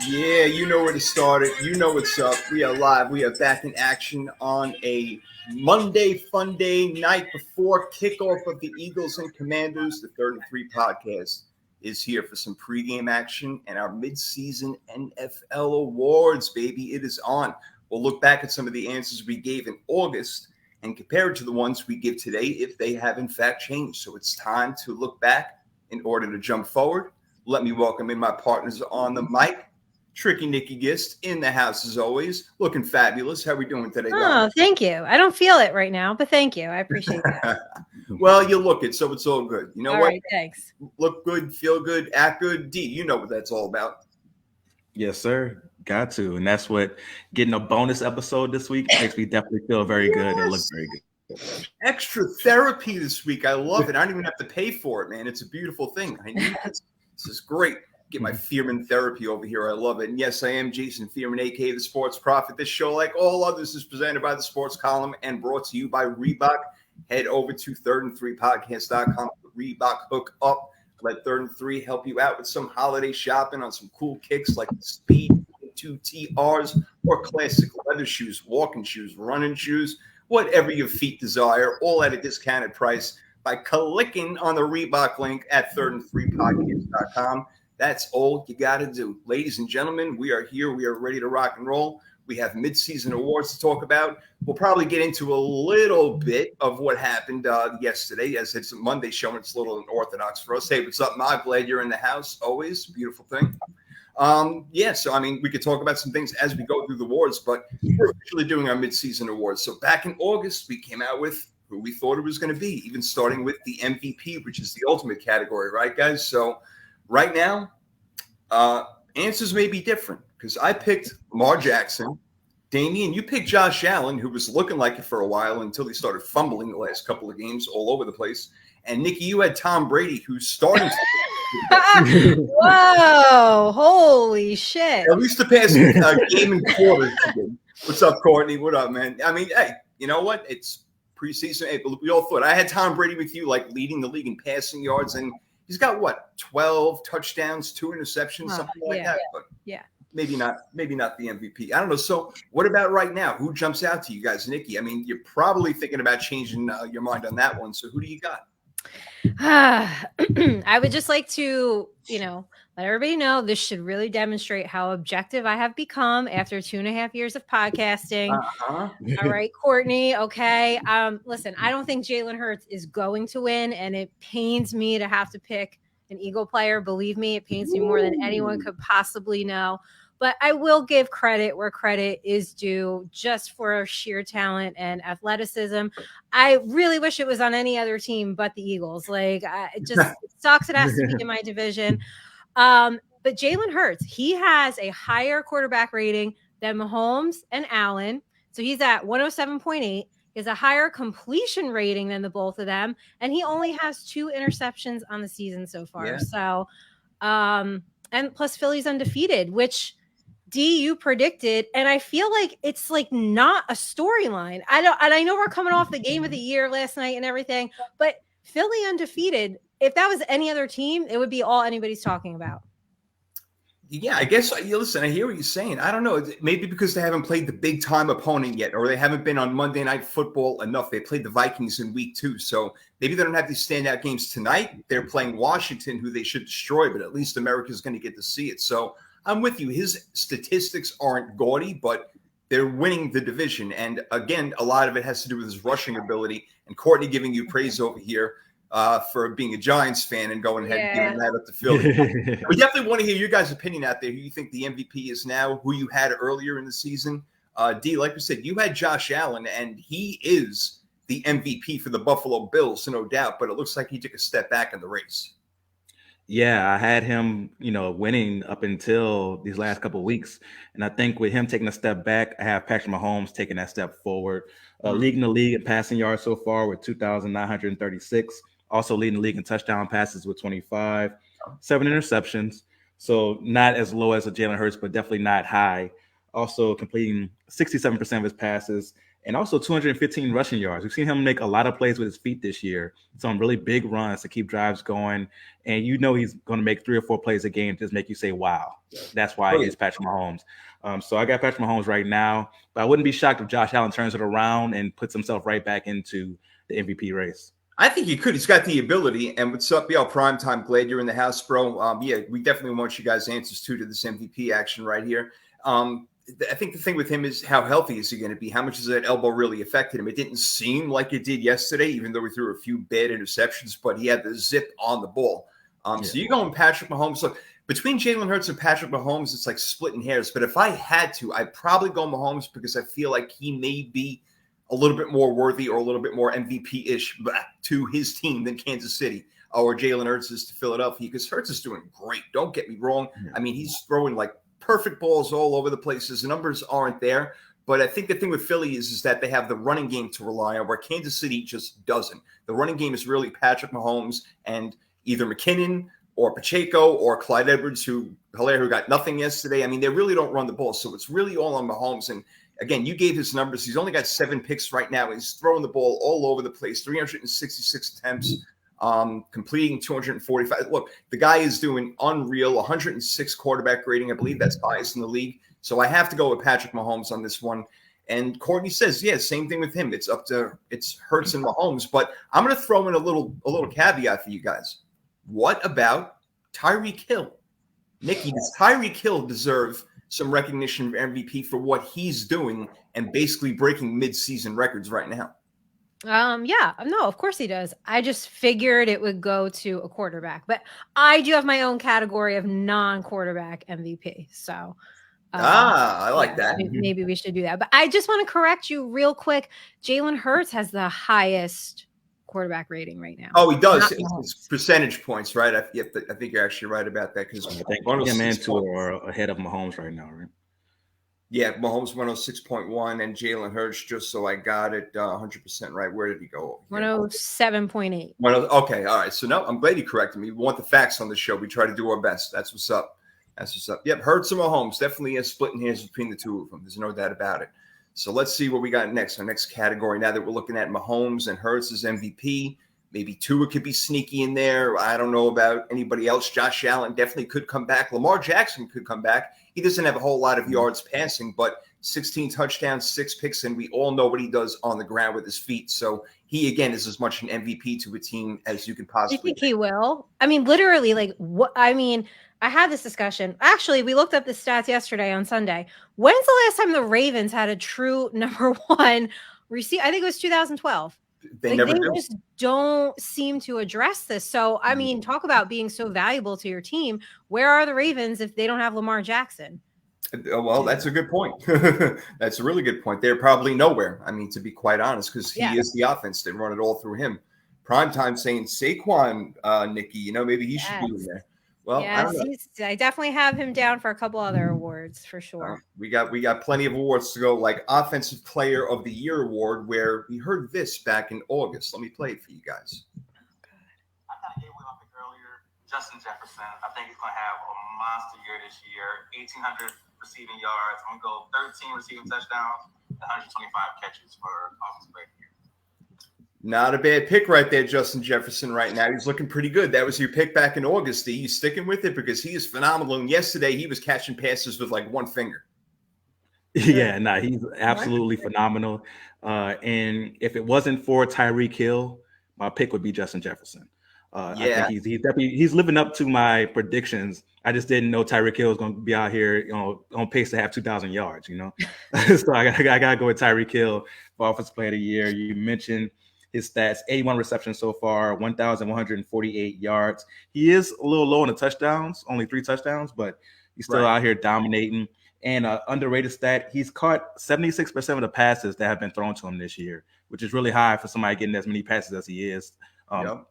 Yeah, you know where to start it. You know what's up. We are live. We are back in action on a Monday fun day, night before kickoff of the Eagles and Commanders. The Third and Three podcast is here for some pregame action and our midseason NFL awards, baby. It is on. We'll look back at some of the answers we gave in August and compare it to the ones we give today if they have in fact changed. So it's time to look back in order to jump forward. Let me welcome in my partners on the mic. Tricky Nikki Gist in the house as always, looking fabulous. How are we doing today? Oh, thank you. I don't feel it right now, but thank you. I appreciate that. Well, you look it, so it's all good. You know all what? Right, thanks. Look good, feel good, act good. D, you know what that's all about. Yes, sir. Got to. And that's what getting a bonus episode this week makes me definitely feel very good and look very good. Extra therapy this week. I love it. I don't even have to pay for it, man. It's a beautiful thing. I need this. This is great. Get my Fearman therapy over here. I love it. And yes, I am Jason Fearman, a.k.a. The Sports Prophet. This show, like all others, is presented by the Sports Column and brought to you by Reebok. Head over to thirdand3podcast.com. Reebok hook up. Let Third and Three help you out with some holiday shopping on some cool kicks like the Speed 2 TRs or classic leather shoes, walking shoes, running shoes, whatever your feet desire, all at a discounted price by clicking on the Reebok link at thirdand3podcast.com. That's all you got to do. Ladies and gentlemen, we are here. We are ready to rock and roll. We have midseason awards to talk about. We'll probably get into a little bit of what happened yesterday, as it's a Monday show, and it's a little unorthodox for us. Hey, what's up, Ma? Glad you're in the house. Always. Beautiful thing. So, I mean, we could talk about some things as we go through the awards, but we're officially doing our midseason awards. So back in August, we came out with who we thought it was going to be, even starting with the MVP, which is the ultimate category, right, guys? So right now, answers may be different because I picked Lamar Jackson. Damian, you picked Josh Allen, who was looking like it for a while until he started fumbling the last couple of games all over the place. And Nikki, you had Tom Brady, who's starting to Whoa, holy shit. At least the past game and quarter. What's up, Courtney? What up, man? I mean, hey, you know what? It's preseason. Hey, we all thought I had Tom Brady with you, like leading the league in passing yards, and he's got what, 12 touchdowns, 2 interceptions, something like that. But yeah, maybe not the MVP. I don't know. So what about right now? Who jumps out to you guys, Nikki? I mean, you're probably thinking about changing your mind on that one. So who do you got? I would just like to, let everybody know this should really demonstrate how objective I have become after 2.5 years of podcasting. All right, Courtney. Okay. Listen, I don't think Jalen Hurts is going to win, and it pains me to have to pick an Eagle player. Believe me, it pains me more than anyone could possibly know. But I will give credit where credit is due, just for sheer talent and athleticism. I really wish it was on any other team but the Eagles. Like, it just sucks. It has to be in my division. But Jalen Hurts, he has a higher quarterback rating than Mahomes and Allen. So he's at 107.8. He has a higher completion rating than the both of them. And he only has 2 interceptions on the season so far. Yeah. So, and plus Philly's undefeated, which D, you predicted, and I feel like it's like not a storyline. I know we're coming off the game of the year last night and everything, but Philly undefeated, if that was any other team, it would be all anybody's talking about. Yeah, I guess, listen, I hear what you're saying. I don't know. Maybe because they haven't played the big time opponent yet, or they haven't been on Monday Night Football enough. They played the Vikings in week 2. So maybe they don't have these standout games tonight. They're playing Washington, who they should destroy, but at least America's going to get to see it. So I'm with you. His statistics aren't gaudy, but they're winning the division. And again, a lot of it has to do with his rushing ability. And Courtney giving you praise over here for being a Giants fan and going ahead and giving that up to Philly. We definitely want to hear your guys' opinion out there. Who you think the MVP is now, who you had earlier in the season. D, like we said, you had Josh Allen, and he is the MVP for the Buffalo Bills, no doubt. But it looks like he took a step back in the race. Yeah, I had him, winning up until these last couple of weeks. And I think with him taking a step back, I have Patrick Mahomes taking that step forward. Leading the league in passing yards so far with 2,936. Also leading the league in touchdown passes with 25. 7 interceptions. So not as low as a Jalen Hurts, but definitely not high. Also completing 67% of his passes and also 215 rushing yards. We've seen him make a lot of plays with his feet this year, some really big runs to keep drives going. And he's going to make 3 or 4 plays a game to just make you say, wow. That's why he's Patrick Mahomes. So I got Patrick Mahomes right now, but I wouldn't be shocked if Josh Allen turns it around and puts himself right back into the MVP race. I think he could. He's got the ability. And what's up, Primetime? Glad you're in the house, bro. We definitely want you guys' answers to this MVP action right here. I think the thing with him is how healthy is he going to be? How much has that elbow really affected him? It didn't seem like it did yesterday, even though we threw a few bad interceptions, but he had the zip on the ball. So you're going Patrick Mahomes. Look, between Jalen Hurts and Patrick Mahomes, it's like splitting hairs. But if I had to, I'd probably go Mahomes because I feel like he may be a little bit more worthy or a little bit more MVP-ish to his team than Kansas City or Jalen Hurts is to Philadelphia, because Hurts is doing great. Don't get me wrong. I mean, he's throwing like perfect balls all over the place. His numbers aren't there. But I think the thing with Philly is that they have the running game to rely on, where Kansas City just doesn't. The running game is really Patrick Mahomes and either McKinnon or Pacheco or Clyde Edwards, who got nothing yesterday. I mean, they really don't run the ball. So it's really all on Mahomes. And again, you gave his numbers. He's only got 7 picks right now. He's throwing the ball all over the place, 366 attempts, completing 245. Look, the guy is doing unreal, 106 quarterback rating. I believe that's highest in the league. So I have to go with Patrick Mahomes on this one. And Courtney says, same thing with him. It's Hurts and Mahomes. But I'm going to throw in a little caveat for you guys. What about Tyreek Hill? Nikki, does Tyreek Hill deserve some recognition for MVP for what he's doing and basically breaking mid-season records right now? No, of course he does. I just figured it would go to a quarterback, but I do have my own category of non-quarterback MVP. So, I like that. Maybe we should do that. But I just want to correct you real quick. Jalen Hurts has the highest quarterback rating right now. Oh, he does. It's percentage points, right? I think you're actually right about that, because I think him and Tua are ahead of Mahomes right now, right? Yeah, Mahomes 106.1 and Jalen Hurts, just so I got it 100% right. Where did he go? 107.8. Okay, all right. So no, I'm glad you corrected me. We want the facts on the show. We try to do our best. That's what's up. Yep, Hurts and Mahomes definitely is splitting hairs between the two of them. There's no doubt about it. So let's see what we got next. Our next category, now that we're looking at Mahomes and Hurts as MVP, maybe Tua could be sneaky in there. I don't know about anybody else. Josh Allen definitely could come back. Lamar Jackson could come back. He doesn't have a whole lot of yards passing, but 16 touchdowns, 6 picks, and we all know what he does on the ground with his feet. So he, again, is as much an MVP to a team as you can possibly. I think he will. I mean, literally, I had this discussion. Actually, we looked up the stats yesterday on Sunday. When's the last time the Ravens had a true number one receiver? I think it was 2012. They just don't seem to address this. So, I mean, talk about being so valuable to your team. Where are the Ravens if they don't have Lamar Jackson? Well, that's a good point. That's a really good point. They're probably nowhere. I mean, to be quite honest, because he is the offense. They run it all through him. Primetime saying Saquon, Nikki, maybe he should be in there. Well, yes, I definitely have him down for a couple other awards for sure. We got plenty of awards to go, like Offensive Player of the Year award, where we heard this back in August. Let me play it for you guys. I kind of gave one up earlier. Justin Jefferson, I think he's going to have a monster year this year. 1,800 receiving yards. I'm going to go 13 receiving touchdowns, 125 catches for Offensive Player of the Year. Not a bad pick right there, Justin Jefferson. Right now, he's looking pretty good. That was your pick back in August. Are you sticking with it? Because he is phenomenal. And yesterday, he was catching passes with like one finger. Yeah, he's absolutely phenomenal. And if it wasn't for Tyreek Hill, my pick would be Justin Jefferson. I think he's living up to my predictions. I just didn't know Tyreek Hill was going to be out here, on pace to have 2,000 yards. So I got to go with Tyreek Hill for Offensive Player of the Year. You mentioned his stats: 81 receptions so far, 1,148 yards. He is a little low in the touchdowns, only 3 touchdowns, but he's still out here dominating. And underrated stat, he's caught 76% of the passes that have been thrown to him this year, which is really high for somebody getting as many passes as he is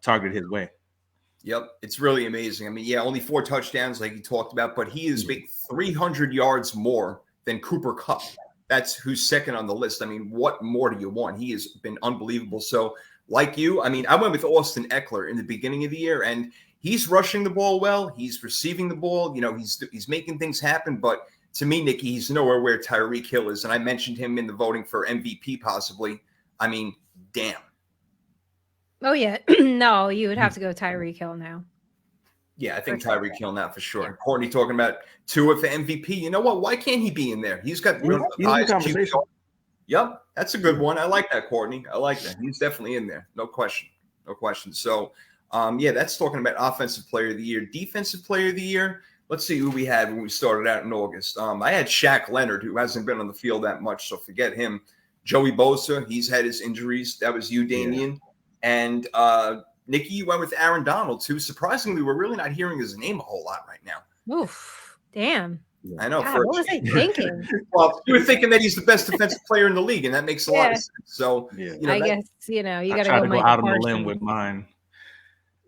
targeted his way. Yep, it's really amazing. I mean, only 4 touchdowns like you talked about, but he is 300 yards more than Cooper Kupp. That's who's second on the list. I mean, what more do you want? He has been unbelievable. So, like you, I mean, I went with Austin Eckler in the beginning of the year, and he's rushing the ball well. He's receiving the ball. He's making things happen. But to me, Nikki, he's nowhere where Tyreek Hill is. And I mentioned him in the voting for MVP possibly. I mean, damn. Oh, yeah. No, you would have to go Tyreek Hill now. Yeah, I think Tyreek Hill now for sure. Yeah. Courtney talking about Tua for MVP. You know what? Why can't he be in there? He's got he's highest conversation. Yep, that's a good one. I like that, Courtney. I like that. He's definitely in there. No question. No question. So, yeah, that's talking about offensive player of the year. Defensive player of the year. Let's see who we had when we started out in August. I had Shaq Leonard, who hasn't been on the field that much, so forget him. Joey Bosa, he's had his injuries. That was you, Damian. Yeah. And Nikki, you went with Aaron Donald, who surprisingly we're really not hearing his name a whole lot right now. Oof, damn. I know. God, what was I thinking? Well, you were thinking that he's the best defensive player in the league, and that makes a lot of sense. So, I guess, you got to go out on the limb with mine.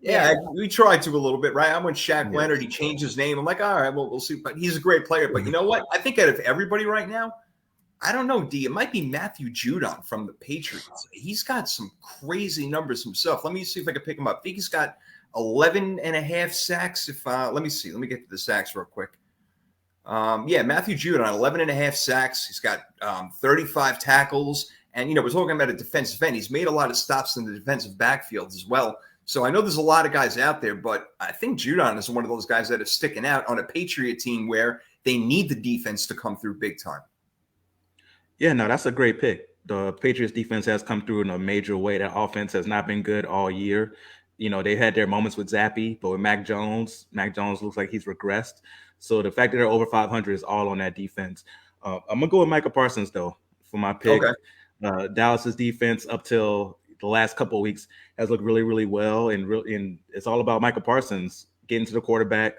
Yeah, we tried to a little bit, right? I went Shaq Leonard. He changed his name. I'm like, all right, well, we'll see. But he's a great player. But you know what? I think out of everybody right now, I don't know, D. It might be Matthew Judon from the Patriots. He's got some crazy numbers himself. Let me see if I can pick him up. I think he's got 11 and a half sacks. Let me see. Let me get to the sacks real quick. Matthew Judon, 11 and a half sacks. He's got 35 tackles. And, we're talking about a defensive end. He's made a lot of stops in the defensive backfield as well. So I know there's a lot of guys out there, but I think Judon is one of those guys that are sticking out on a Patriot team where they need the defense to come through big time. Yeah, no, that's a great pick. The Patriots defense has come through in a major way. That offense has not been good all year. They had their moments with Zappy, but with Mac Jones looks like he's regressed. So the fact that they're over 500 is all on that defense. I'm going to go with Micah Parsons, though, for my pick. Okay. Dallas's defense up till the last couple of weeks has looked really, really well. And it's all about Micah Parsons getting to the quarterback,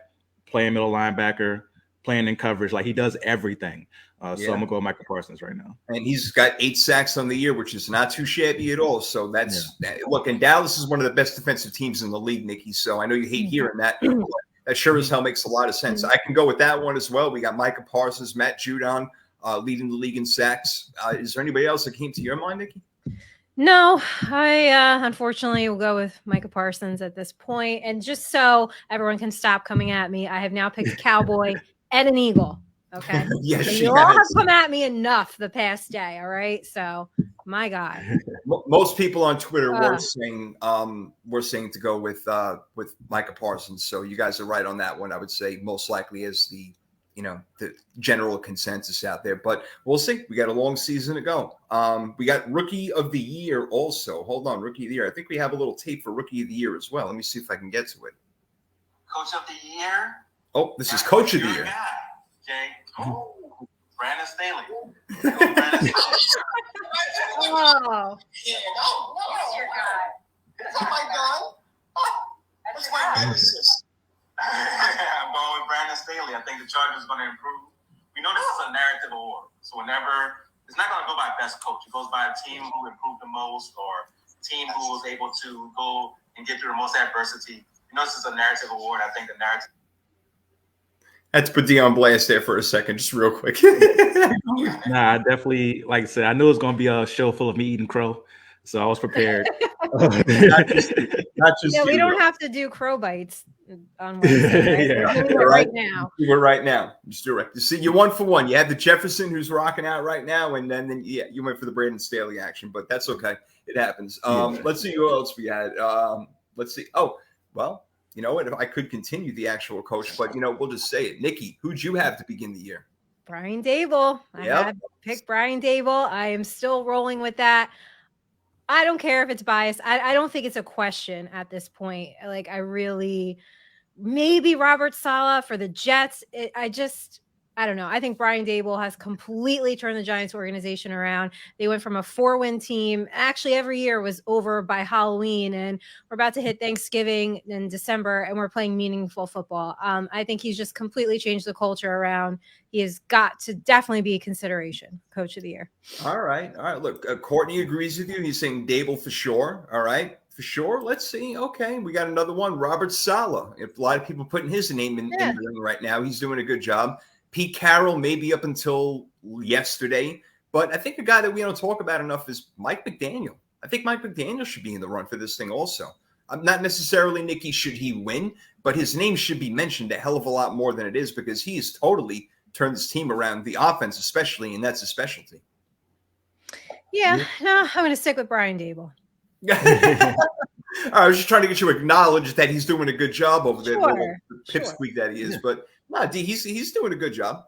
playing middle linebacker, playing in coverage. Like, he does everything. So I'm going to go with Micah Parsons right now. And he's got 8 sacks on the year, which is not too shabby at all. So that's look, and Dallas is one of the best defensive teams in the league, Nikki. So I know you hate hearing that. That sure as hell makes a lot of sense. I can go with that one as well. We got Micah Parsons, Matt Judon leading the league in sacks. Is there anybody else that came to your mind, Nikki? No, I unfortunately will go with Micah Parsons at this point. And just so everyone can stop coming at me, I have now picked a Cowboy and an Eagle. Okay. Yes, so you all have come at me enough the past day. All right. So my God. Most people on Twitter were saying to go with Micah Parsons. So you guys are right on that one. I would say most likely is the general consensus out there, but we'll see. We got a long season to go. We got Rookie of the Year also. Hold on, Rookie of the Year. I think we have a little tape for Rookie of the Year as well. Let me see if I can get to it. Coach of the Year. Oh, this is Coach of the Year. Jay. Oh, Brandon Staley. Brandon Staley. Oh. Yeah, that's your guy. That's my guy. That's my nemesis. I'm going with Brandon Staley. I think the Chargers are going to improve. We know this is a narrative award. So whenever, it's not going to go by best coach. It goes by a team who improved the most or team who was able to go and get through the most adversity. This is a narrative award. I think the narrative. Let's put D on blast there for a second, just real quick. Nah, I definitely, like I said, I knew it was going to be a show full of me eating crow. So I was prepared. not just we don't have to do crow bites on Wednesday. Right? We're right now. We're right now. Just do it. You see, you're 1 for 1. You had the Jefferson who's rocking out right now, and then you went for the Brandon Staley action, but that's okay. It happens. Let's see who else we had. Let's see. Oh, well, you know what? If I could continue the actual coach, but we'll just say it. Nikki, who'd you have to begin the year? Brian Daboll. I had picked Brian Daboll. I am still rolling with that. I don't care if it's biased. I don't think it's a question at this point. Like, maybe Robert Saleh for the Jets. I don't know. I think Brian Daboll has completely turned the Giants organization around. They went from a 4-win team. Actually, every year was over by Halloween, and we're about to hit Thanksgiving in December, and we're playing meaningful football. I think he's just completely changed the culture around. He has got to definitely be a consideration, Coach of the Year. All right. Look, Courtney agrees with you. He's saying Daboll for sure. All right. For sure. Let's see. Okay. We got another one. Robert Saleh. A lot of people putting his name in the ring right now. He's doing a good job. Pete Carroll, maybe up until yesterday. But I think a guy that we don't talk about enough is Mike McDaniel. I think Mike McDaniel should be in the run for this thing also. I'm not necessarily, Nikki, should he win, but his name should be mentioned a hell of a lot more than it is because he is totally turn this team around, the offense especially, and that's a specialty. Yeah, no, I'm going to stick with Brian Daboll. I was just trying to get you to acknowledge that he's doing a good job over there. Sure, The pipsqueak that he is, but no, D, he's doing a good job.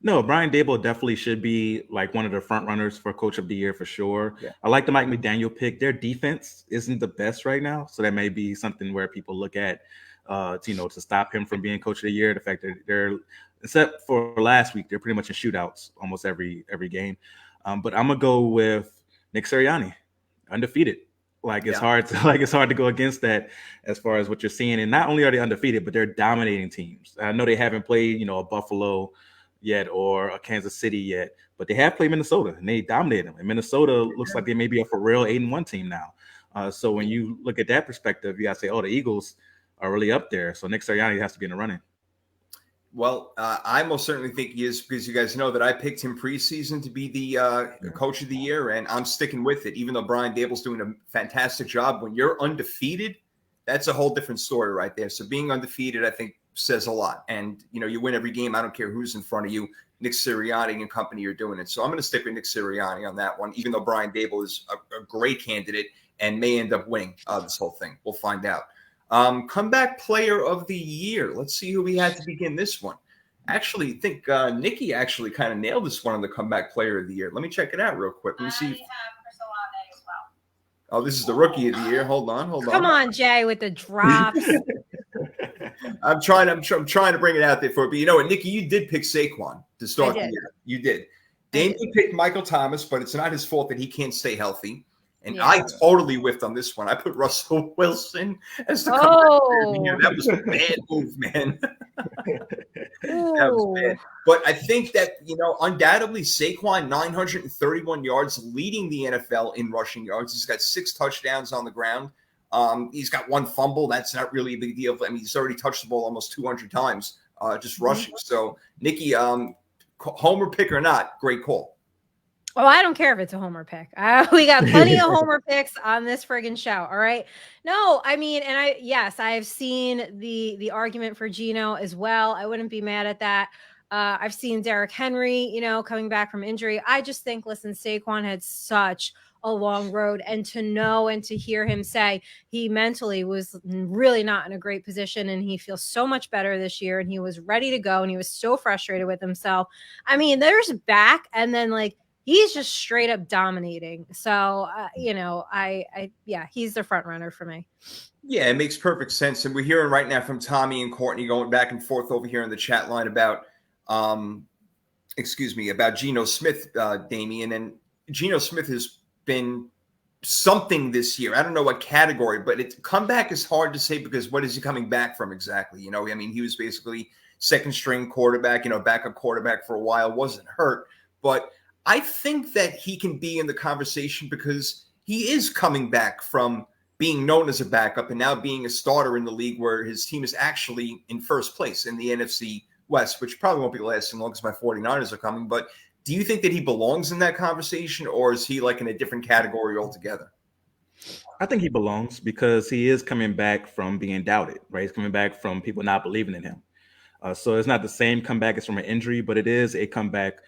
No, Brian Daboll definitely should be like one of the front runners for Coach of the Year for sure. Yeah. I like the Mike McDaniel pick. Their defense isn't the best right now, so that may be something where people look at, to stop him from being Coach of the Year. The fact that they're, except for last week, they're pretty much in shootouts almost every game. But I'm gonna go with Nick Sirianni, undefeated. It's hard to go against that as far as what you're seeing. And not only are they undefeated, but they're dominating teams. I know they haven't played, a Buffalo yet or a Kansas City yet, but they have played Minnesota and they dominated them. And Minnesota looks like they may be a for real 8-1 team now. So when you look at that perspective, you gotta say, the Eagles are really up there. So Nick Sirianni has to be in the running. Well, I most certainly think he is, because you guys know that I picked him preseason to be the Coach of the Year, and I'm sticking with it. Even though Brian Daboll's doing a fantastic job, when you're undefeated, that's a whole different story right there. So being undefeated, I think, says a lot. And, you win every game. I don't care who's in front of you. Nick Sirianni and company are doing it. So I'm going to stick with Nick Sirianni on that one, even though Brian Daboll is a great candidate and may end up winning this whole thing. We'll find out. Comeback player of the year. Let's see who we had to begin this one. Actually, I think Nikki actually kind of nailed this one on the comeback player of the year. Let me check it out real quick. Let me see. We have Chris Olave as well. Oh, this is the rookie of the year. Hold on. Come on, Jay, with the drops. I'm trying to bring it out there for you. But you know what, Nikki, you did pick Saquon to start the year. You did. Damien picked Michael Thomas, but it's not his fault that he can't stay healthy. And I totally whiffed on this one. I put Russell Wilson as the comeback player of the year. That was a bad move, man. That was bad. But I think that, undoubtedly Saquon, 931 yards, leading the NFL in rushing yards. He's got 6 touchdowns on the ground. He's got 1 fumble. That's not really a big deal. I mean, he's already touched the ball almost 200 times just rushing. So, Nikki, homer pick or not, great call. Oh, I don't care if it's a homer pick. We got plenty of homer picks on this friggin' show. All right. No, I mean, and I've seen the argument for Geno as well. I wouldn't be mad at that. I've seen Derrick Henry, coming back from injury. I just think, listen, Saquon had such a long road, and to know and to hear him say he mentally was really not in a great position, and he feels so much better this year, and he was ready to go, and he was so frustrated with himself. I mean, there's back, and then he's just straight up dominating. So, he's the front runner for me. Yeah, it makes perfect sense. And we're hearing right now from Tommy and Courtney going back and forth over here in the chat line about Geno Smith, Damian. And Geno Smith has been something this year. I don't know what category, but comeback is hard to say, because what is he coming back from exactly? I mean, he was basically second string quarterback, backup quarterback for a while, wasn't hurt, but I think that he can be in the conversation because he is coming back from being known as a backup and now being a starter in the league, where his team is actually in first place in the NFC West, which probably won't be lasting long because my 49ers are coming. But do you think that he belongs in that conversation, or is he in a different category altogether? I think he belongs because he is coming back from being doubted, right? He's coming back from people not believing in him. So it's not the same comeback as from an injury, but it is a comeback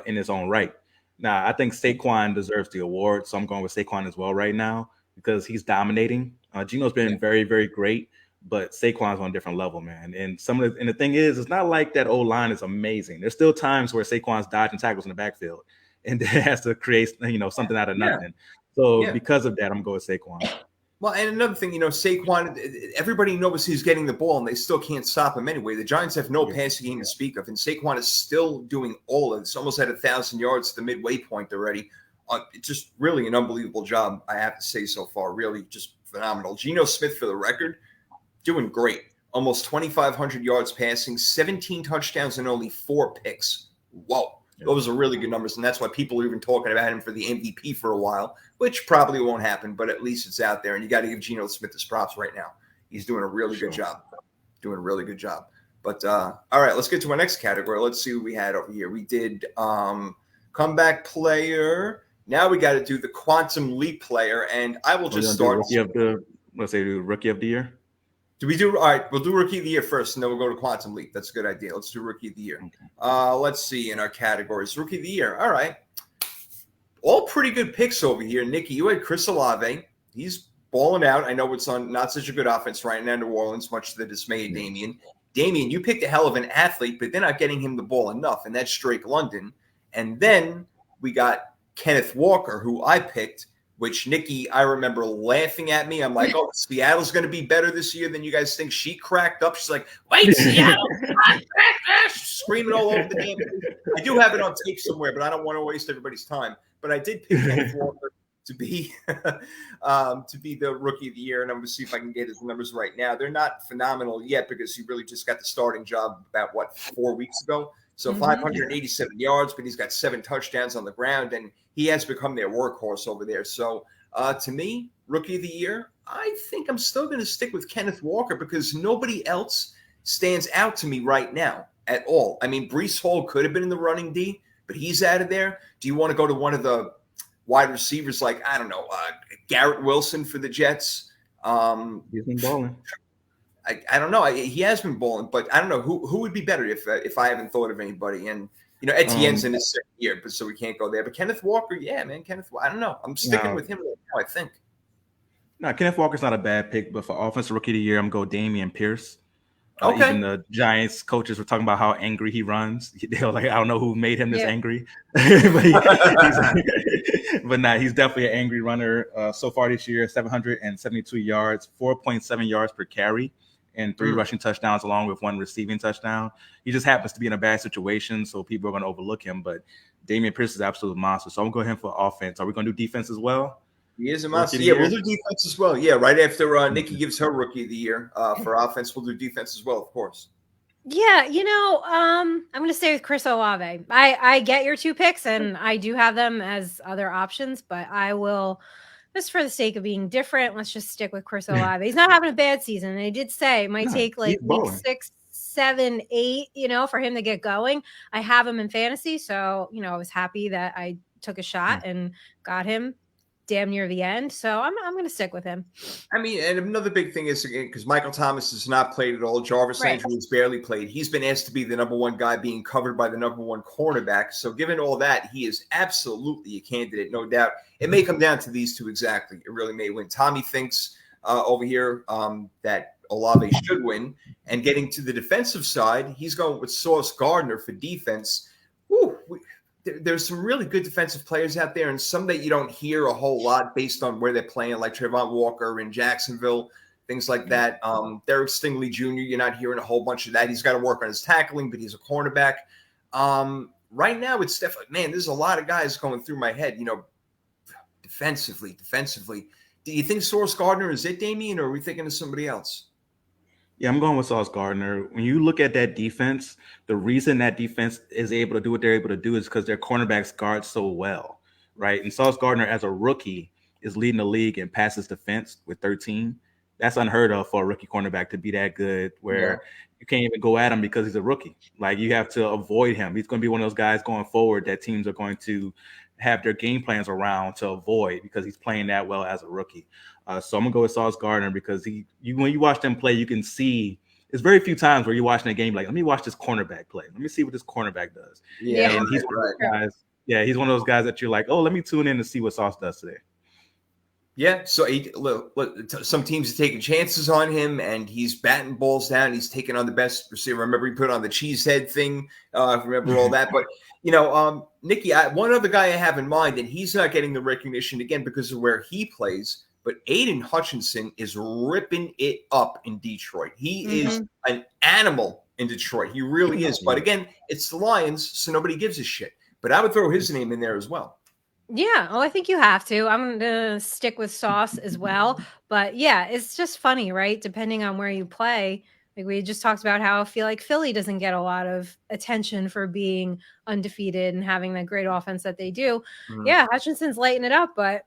in his own right. Now, I think Saquon deserves the award, so I'm going with Saquon as well right now because he's dominating. Geno's been very, very great, but Saquon's on a different level, man. And the thing is, it's not like that O-line is amazing. There's still times where Saquon's dodging tackles in the backfield and has to create, something out of nothing. So because of that, I'm going with Saquon. Well, and another thing, Saquon, everybody knows he's getting the ball, and they still can't stop him anyway. The Giants have no passing game to speak of, and Saquon is still doing all of this. Almost at 1,000 yards to the midway point already. It's just really an unbelievable job, I have to say, so far. Really just phenomenal. Geno Smith, for the record, doing great. Almost 2,500 yards passing, 17 touchdowns, and only 4 picks. Whoa. Those are really good numbers, and that's why people are even talking about him for the MVP for a while, which probably won't happen, but at least it's out there, and you got to give Geno Smith his props right now. He's doing a really good job. But, all right, let's get to our next category. Let's see what we had over here. We did comeback player. Now we got to do the quantum leap player, and I will just start. Rookie of the year? Do we do all right? We'll do rookie of the year first, and then we'll go to Quantum Leap. That's a good idea. Let's do rookie of the year. Let's see in our categories. Rookie of the year. All right. All pretty good picks over here. Nikki, you had Chris Olave. He's balling out. I know it's on not such a good offense right now in New Orleans, much to the dismay of Damien. Damien, you picked a hell of an athlete, but they're not getting him the ball enough, and that's Drake London. And then we got Kenneth Walker, who I picked, which Nikki, I remember laughing at me. I'm like, oh, Seattle's going to be better this year than you guys think. She cracked up. She's like, wait, Seattle. Screaming all over the game. I do have it on tape somewhere, but I don't want to waste everybody's time. But I did pick Kenneth Walker to be the rookie of the year, and I'm going to see if I can get his numbers right now. They're not phenomenal yet because he really just got the starting job about, 4 weeks ago? So 587 yards, but he's got 7 touchdowns on the ground, and he has become their workhorse over there. So to me, rookie of the year, I think I'm still going to stick with Kenneth Walker because nobody else stands out to me right now at all. I mean, Breece Hall could have been in the running D, but he's out of there. Do you want to go to one of the wide receivers like, I don't know, Garrett Wilson for the Jets? He's been balling. I don't know. He has been balling, but I don't know who would be better if I haven't thought of anybody. And Etienne's in his second year, but so we can't go there. But Kenneth Walker, yeah, man, I don't know. I'm sticking with him right now, I think. No, Kenneth Walker's not a bad pick, but for offensive rookie of the year, I'm going to go Dameon Pierce. Okay. Even the Giants coaches were talking about how angry he runs. They were like, I don't know who made him this angry. But he's definitely an angry runner. So far this year, 772 yards, 4.7 yards per carry, and 3 rushing touchdowns along with 1 receiving touchdown. He just happens to be in a bad situation, so people are going to overlook him. But Dameon Pierce is an absolute monster. So I'm going to go ahead for offense. Are we going to do defense as well? He is a monster. Yeah, we'll do defense as well. Yeah, right after Nikki gives her rookie of the year for offense, we'll do defense as well, of course. Yeah, I'm going to stay with Chris Olave. I get your 2 picks, and I do have them as other options, but I will, just for the sake of being different, let's just stick with Chris Olave. He's not having a bad season. And I did say it might take like week 6, 7, 8, for him to get going. I have him in fantasy, so, I was happy that I took a shot and got him damn near the end. So I'm going to stick with him. I mean, and another big thing is, again, because Michael Thomas has not played at all. Jarvis Landry has barely played. He's been asked to be the number 1 guy being covered by the number 1 cornerback. So given all that, he is absolutely a candidate, no doubt. It may come down to these 2 exactly. It really may win. Tommy thinks over here that Olave should win. And getting to the defensive side, he's going with Sauce Gardner for defense. There's some really good defensive players out there, and some that you don't hear a whole lot based on where they're playing, like Trayvon Walker in Jacksonville, things like that. Derek Stingley Jr., you're not hearing a whole bunch of that. He's got to work on his tackling, but he's a cornerback. Right now, it's definitely, man, there's a lot of guys going through my head, defensively. Do you think Sauce Gardner is it, Damien, or are we thinking of somebody else? Yeah, I'm going with Sauce Gardner. When you look at that defense, the reason that defense is able to do what they're able to do is because their cornerbacks guard so well, right? And Sauce Gardner, as a rookie, is leading the league in passes defense with 13. That's unheard of for a rookie cornerback to be that good where you can't even go at him because he's a rookie. Like, you have to avoid him. He's going to be one of those guys going forward that teams are going to have their game plans around to avoid because he's playing that well as a rookie. So I'm going to go with Sauce Gardner because when you watch them play, you can see there's very few times where you're watching a game like, let me watch this cornerback play. Let me see what this cornerback does. Yeah. And he's one of those guys. Yeah, he's one of those guys that you're like, oh, let me tune in to see what Sauce does today. Yeah, so some teams are taking chances on him, and he's batting balls down. He's taking on the best receiver. I remember he put on the cheesehead thing. If you remember all that. But, Nikki, one other guy I have in mind, and he's not getting the recognition, again, because of where he plays, but Aiden Hutchinson is ripping it up in Detroit. He is an animal in Detroit. He really is. But, again, it's the Lions, so nobody gives a shit. But I would throw his name in there as well. Yeah, well, I think you have to. I'm going to stick with Sauce as well. But yeah, it's just funny, right? Depending on where you play. Like we just talked about how I feel like Philly doesn't get a lot of attention for being undefeated and having that great offense that they do. Yeah, Hutchinson's lighting it up, but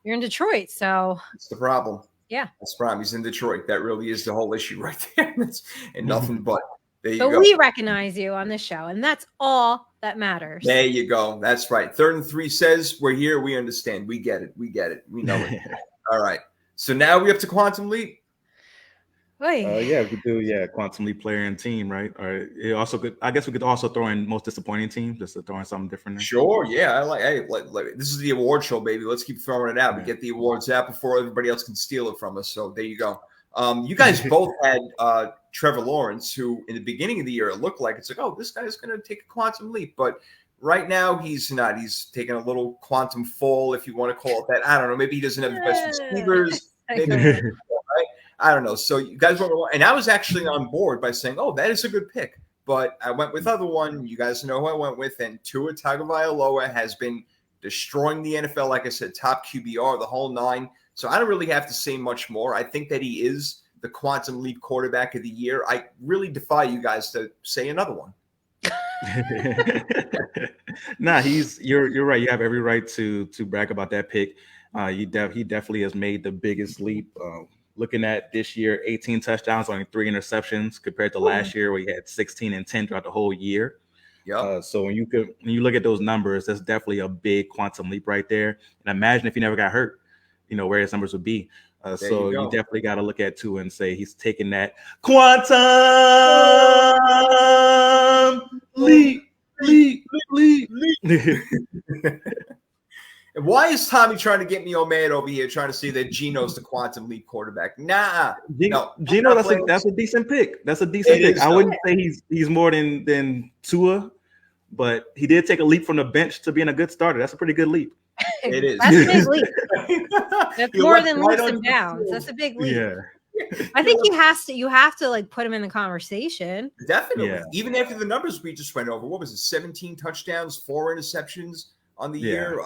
you're in Detroit, so. That's the problem. Yeah. That's the problem. He's in Detroit. That really is the whole issue right there. And nothing but. There you but go. We recognize you on this show, and that's all that matters. There you go. That's right. 3rd and 3 says we're here. We understand. We get it. We know it. All right. So now we up to Quantum Leap. Yeah, we could do quantum leap player and team, right? Or it also could. I guess we could also throw in most disappointing team, just to throw in something different. There. Sure, yeah, I like. Hey, this is the award show, baby. Let's keep throwing it out. We Yeah. get the awards out before everybody else can steal it from us. So there you go. You guys both had Trevor Lawrence, who in the beginning of the year it looked like it's like, oh, this guy's going to take a quantum leap, but right now he's not. He's taking a little quantum fall, if you want to call it that. I don't know. Maybe he doesn't have the best receivers. Maybe, I don't know. So you guys went, and I was actually on board by saying, oh, that is a good pick. But I went with other one. You guys know who I went with. And Tua Tagovailoa has been destroying the NFL. Like I said, top QBR, the whole nine. So I don't really have to say much more. I think that he is the quantum leap quarterback of the year. I really defy you guys to say another one. Nah, you're right. You have every right to brag about that pick. He definitely has made the biggest leap. Looking at this year, 18 touchdowns, only 3 interceptions compared to last year where he had 16 and 10 throughout the whole year. Yeah. So when you look at those numbers, that's definitely a big quantum leap right there. And imagine if he never got hurt, where his numbers would be. So you definitely got to look at Tua and say he's taking that quantum leap. And why is Tommy trying to get me all mad over here, trying to say that Geno's the quantum leap quarterback? Nah, Geno, that's a decent pick. That's a decent pick. I wouldn't say he's more than Tua, but he did take a leap from the bench to being a good starter. That's a pretty good leap. It is. That's a big leap. That's more than leaps and bounds. That's a big leap. Yeah. I think you have to like put him in the conversation. Definitely. Yeah. Even after the numbers we just went over, what was it? 17 touchdowns, 4 interceptions on the year.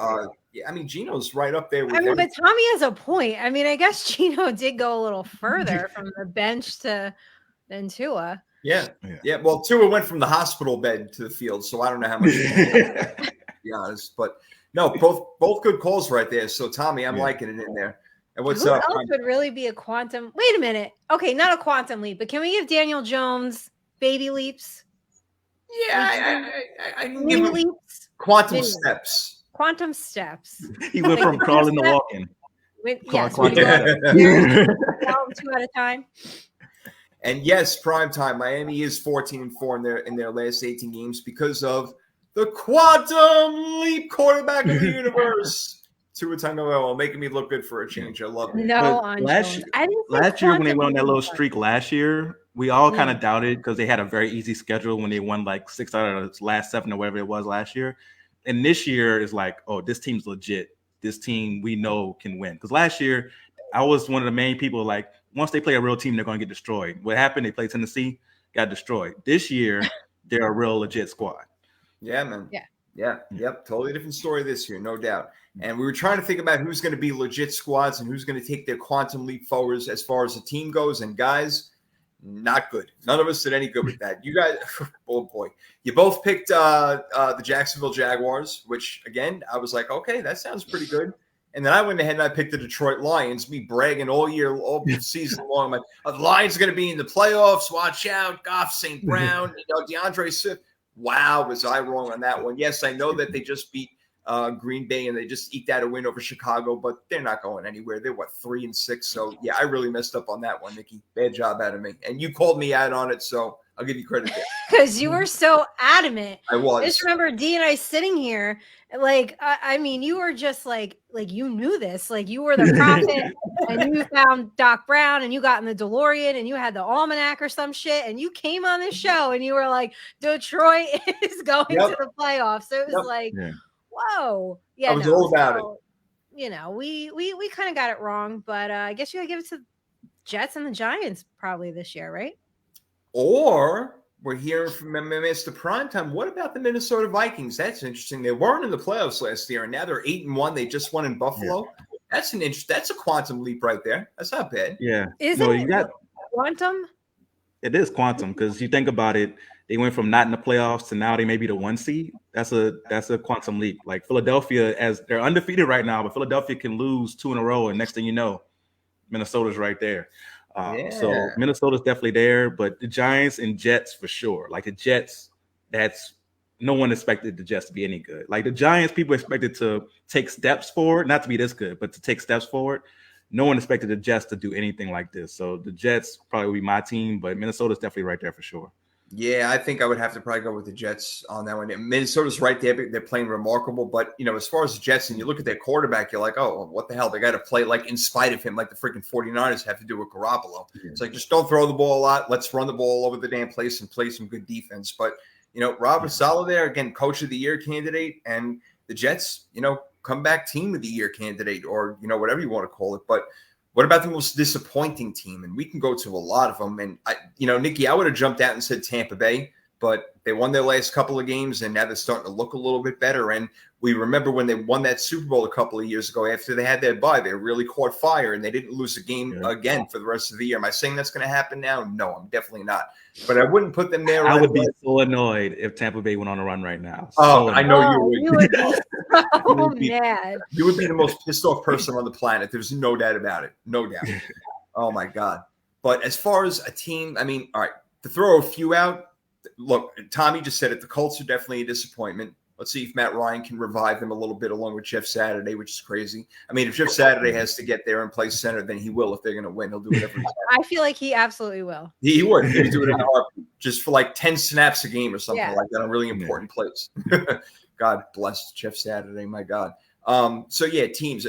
I mean, Geno's right up there with but Tommy has a point. I mean, I guess Geno did go a little further from the bench than Tua. Yeah. Well, Tua went from the hospital bed to the field, so I don't know how much to be honest. But no, both good calls right there. So Tommy, I'm liking it in there. And what's Who up? else would really be a quantum? Wait a minute. Okay, not a quantum leap, but can we give Daniel Jones baby leaps? Yeah, I can Mini give him leaps. quantum steps. Quantum steps. He went from crawling to walking. Yes, Quantum two at a time. And yes, prime time. Miami is 14-4 in their last 18 games because of the quantum leap quarterback of the universe. Tua Tagovailoa, making me look good for a change. I love it. No, last year when they went on that little streak last year, we all kind of doubted because they had a very easy schedule when they won like 6 out of the last 7 or whatever it was last year. And this year is like, oh, this team's legit. This team we know can win. Because last year, I was one of the main people like, once they play a real team, they're going to get destroyed. What happened? They played Tennessee, got destroyed. This year, they're a real legit squad. Yeah, man. Yeah. Yep. Totally different story this year, no doubt. And we were trying to think about who's going to be legit squads and who's going to take their quantum leap forwards as far as the team goes. And guys, not good. None of us did any good with that. You guys, oh boy, you both picked the Jacksonville Jaguars, which again, I was like, okay, that sounds pretty good. And then I went ahead and I picked the Detroit Lions, me bragging all season long. I'm like, the Lions are going to be in the playoffs. Watch out. Goff, St. Brown, DeAndre Swift. Wow, was I wrong on that one? Yes, I know that they just beat Green Bay and they just eked out a win over Chicago, but they're not going anywhere. They're 3-6. So yeah, I really messed up on that one, Nikki. Bad job out of me. And you called me out on it, so I'll give you credit there. Because you were so adamant. I was. I just remember D and I sitting here, like, I mean, you were just like you knew this, like you were the prophet, and you found Doc Brown, and you got in the DeLorean, and you had the almanac or some shit, and you came on the show, and you were like, Detroit is going to the playoffs. So it was like, whoa, yeah, I was all about it. You know, we kind of got it wrong, but I guess you gotta give it to Jets and the Giants probably this year, right? Or we're hearing from Mr. Primetime. What about the Minnesota Vikings? That's interesting. They weren't in the playoffs last year, and now they're 8-1. They just won in Buffalo. Yeah. That's a quantum leap right there. That's not bad. Yeah. Is it quantum? It is quantum because you think about it. They went from not in the playoffs to now they may be the 1 seed. That's a quantum leap. Like Philadelphia, as they're undefeated right now, but Philadelphia can lose 2 in a row, and next thing you know, Minnesota's right there. So Minnesota's definitely there, but the Giants and Jets for sure. Like the Jets, that's no one expected the Jets to be any good. Like the Giants, people expected to take steps forward, not to be this good, but to take steps forward. no one expected the Jets to do anything like this. So the Jets probably would be my team, but Minnesota's definitely right there for sure. Yeah, I think I would have to probably go with the Jets on that one. Minnesota's right there. They're playing remarkable. But, as far as the Jets, and you look at their quarterback, you're like, oh, what the hell? They got to play like in spite of him, like the freaking 49ers have to do with Garoppolo. Yeah. It's like, just don't throw the ball a lot. Let's run the ball all over the damn place and play some good defense. But, Robert Saleh there, again, coach of the year candidate. And the Jets, comeback team of the year candidate, or, whatever you want to call it. But what about the most disappointing team? And we can go to a lot of them. And, Nikki, I would have jumped out and said Tampa Bay, but they won their last couple of games, and now they're starting to look a little bit better. And we remember when they won that Super Bowl a couple of years ago, after they had their bye, they really caught fire, and they didn't lose a game again for the rest of the year. Am I saying that's going to happen now? No, I'm definitely not. But I wouldn't put them there. I would be so annoyed if Tampa Bay went on a run right now. I know you would. You would be so mad. You would be the most pissed off person on the planet. There's no doubt about it. No doubt. Oh, my God. But as far as a team, I mean, all right, to throw a few out, look, Tommy just said it. The Colts are definitely a disappointment. Let's see if Matt Ryan can revive them a little bit along with Jeff Saturday, which is crazy. I mean, if Jeff Saturday has to get there and play center, then he will. If they're going to win, he'll do whatever he can. I feel like he absolutely will. He would. He would do it in a heartbeat, just for like 10 snaps a game or something like that on really important plays. God bless Jeff Saturday. My God. So, teams.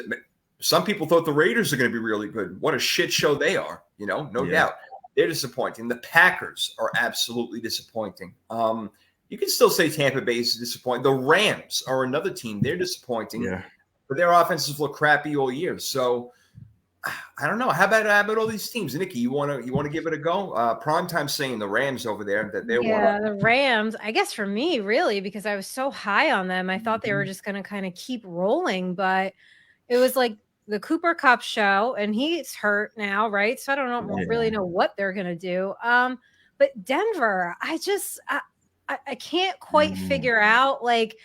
Some people thought the Raiders are going to be really good. What a shit show they are, no doubt. They're disappointing. The Packers are absolutely disappointing. You can still say Tampa Bay is disappointing. The Rams are another team. They're disappointing. Yeah. But their offenses look crappy all year. So I don't know. How about all these teams? Nikki, you want to give it a go? Primetime's saying the Rams over there that they're the Rams. I guess for me, really, because I was so high on them, I thought they were just going to kind of keep rolling. But it was like the Cooper Kupp show, and he's hurt now, right? So I don't really know what they're going to do. But Denver, I can't quite figure out, like,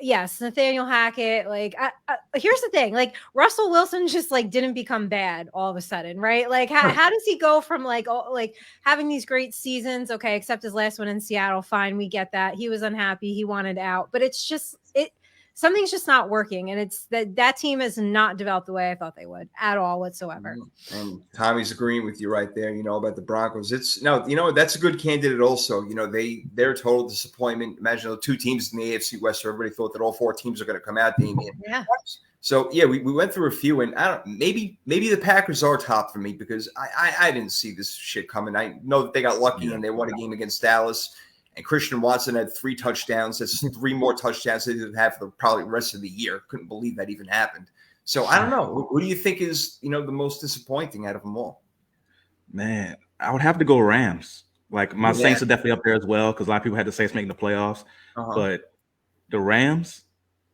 yes, Nathaniel Hackett, like, here's the thing, like, Russell Wilson just, like, didn't become bad all of a sudden, right? Like, how does he go from, like, having these great seasons, okay, except his last one in Seattle, fine, we get that. He was unhappy, he wanted out, but it's just, something's just not working, and it's that team has not developed the way I thought they would at all whatsoever. And Tommy's agreeing with you right there, about the Broncos. That's a good candidate also. They're a total disappointment. Imagine the two teams in the AFC West, so everybody thought that all four teams are going to come out, Damien. Yeah. So we went through a few, and maybe the Packers are top for me, because I didn't see this shit coming. I know that they got lucky and they won a game against Dallas. And Christian Watson had 3 touchdowns. That's 3 more touchdowns they didn't have for probably the rest of the year. Couldn't believe that even happened. So I don't know. Who do you think is, the most disappointing out of them all? Man, I would have to go Rams. Like, my Saints are definitely up there as well, because a lot of people had the Saints making the playoffs. But the Rams,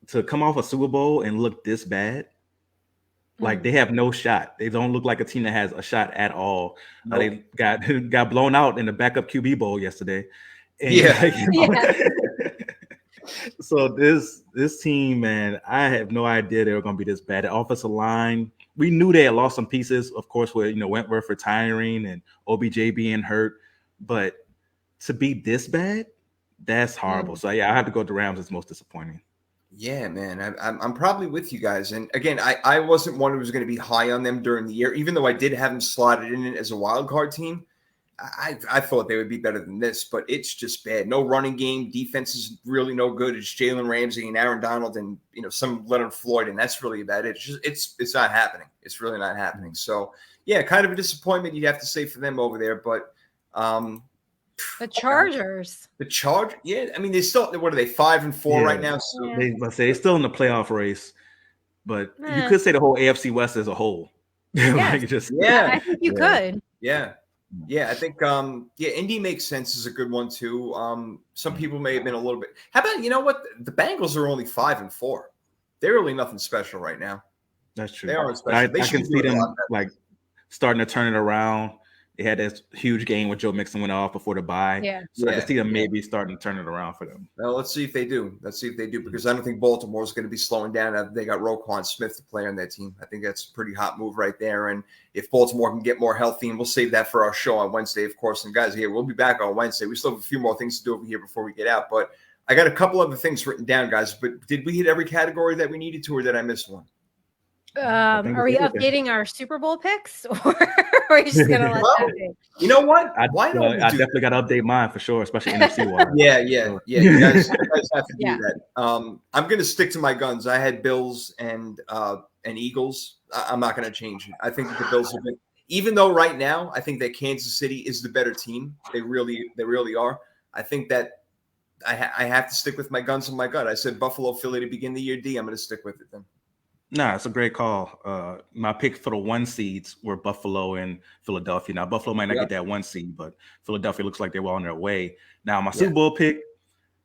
to come off a Super Bowl and look this bad, like, they have no shot. They don't look like a team that has a shot at all. Nope. They got blown out in the backup QB Bowl yesterday. And so this team, man, I have no idea they were going to be this bad. The offensive line, we knew they had lost some pieces, of course, with Wentworth retiring and OBJ being hurt, but to be this bad, that's horrible. So I have to go to Rams. It's most disappointing. Yeah, man, I'm probably with you guys. And again, I wasn't one who was going to be high on them during the year, even though I did have them slotted in as a wild card team. I thought they would be better than this, but it's just bad. No running game. Defense is really no good. It's Jalen Ramsey and Aaron Donald and some Leonard Floyd, and that's really about it. It's not happening. It's really not happening. So kind of a disappointment you'd have to say for them over there. But the Chargers. I mean, they still, what are they, 5-4 right now? So they're still in the playoff race, but you could say the whole AFC West as a whole. I think you could. Yeah, I think Indy makes sense as a good one too. Some people may have been a little bit. How about the Bengals are only 5-4. They're really nothing special right now. That's true. They aren't special. I can see them like starting to turn it around. They had this huge game where Joe Mixon went off before the bye. Yeah. So I can see them maybe starting to turn it around for them. Well, let's see if they do. Because I don't think Baltimore is going to be slowing down. They got Roquan Smith to play on that team. I think that's a pretty hot move right there. And if Baltimore can get more healthy, and we'll save that for our show on Wednesday, of course. And guys, we'll be back on Wednesday. We still have a few more things to do over here before we get out. But I got a couple other things written down, guys. But did we hit every category that we needed to, or did I miss one? Are we updating our Super Bowl picks, or are we just gonna let that be? You know what? I I definitely got to update mine for sure, especially NFC wise. Yeah. You guys have to do that. I'm going to stick to my guns. I had Bills and Eagles. I'm not going to change it. I think that the Bills have been, even though right now I think that Kansas City is the better team. They really are. I think that I have to stick with my guns and my gut. I said Buffalo, Philly to begin the year. I'm going to stick with it then. Nah, it's a great call. My picks for the 1 seeds were Buffalo and Philadelphia. Now, Buffalo might not get that 1 seed, but Philadelphia looks like they're well on their way. Now, my Super Bowl pick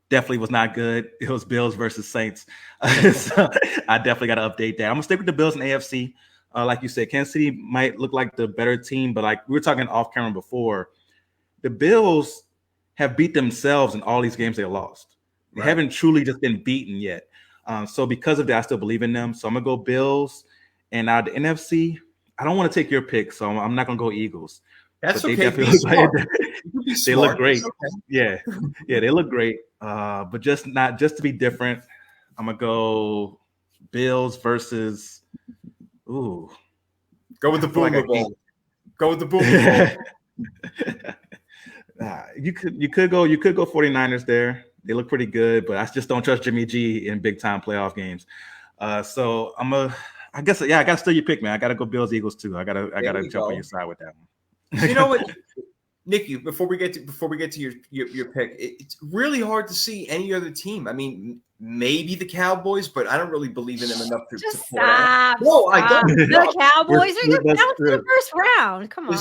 definitely was not good. It was Bills versus Saints. So I definitely got to update that. I'm going to stick with the Bills and AFC. Like you said, Kansas City might look like the better team, but like we were talking off camera before, the Bills have beat themselves in all these games they lost. They haven't truly just been beaten yet. So because of that, I still believe in them. So I'm going to go Bills. And out of the NFC, I don't want to take your pick, so I'm not going to go Eagles. That's but okay. They look great. Okay. Yeah, they look great. But just to be different, I'm going to go Bills versus Go with the Boomer Bowl. Go with the Boomer Bowl. You could go 49ers there. They look pretty good, but I just don't trust Jimmy G in big time playoff games. So I guess I gotta steal your pick, man. I gotta go Bills Eagles too. I gotta jump on your side with that one. You know what, Nikki? Before we get to your pick, it's really hard to see any other team. I mean, maybe the Cowboys, but I don't really believe in them enough to stop. No, I don't. The Cowboys are going down to the first round. Come on.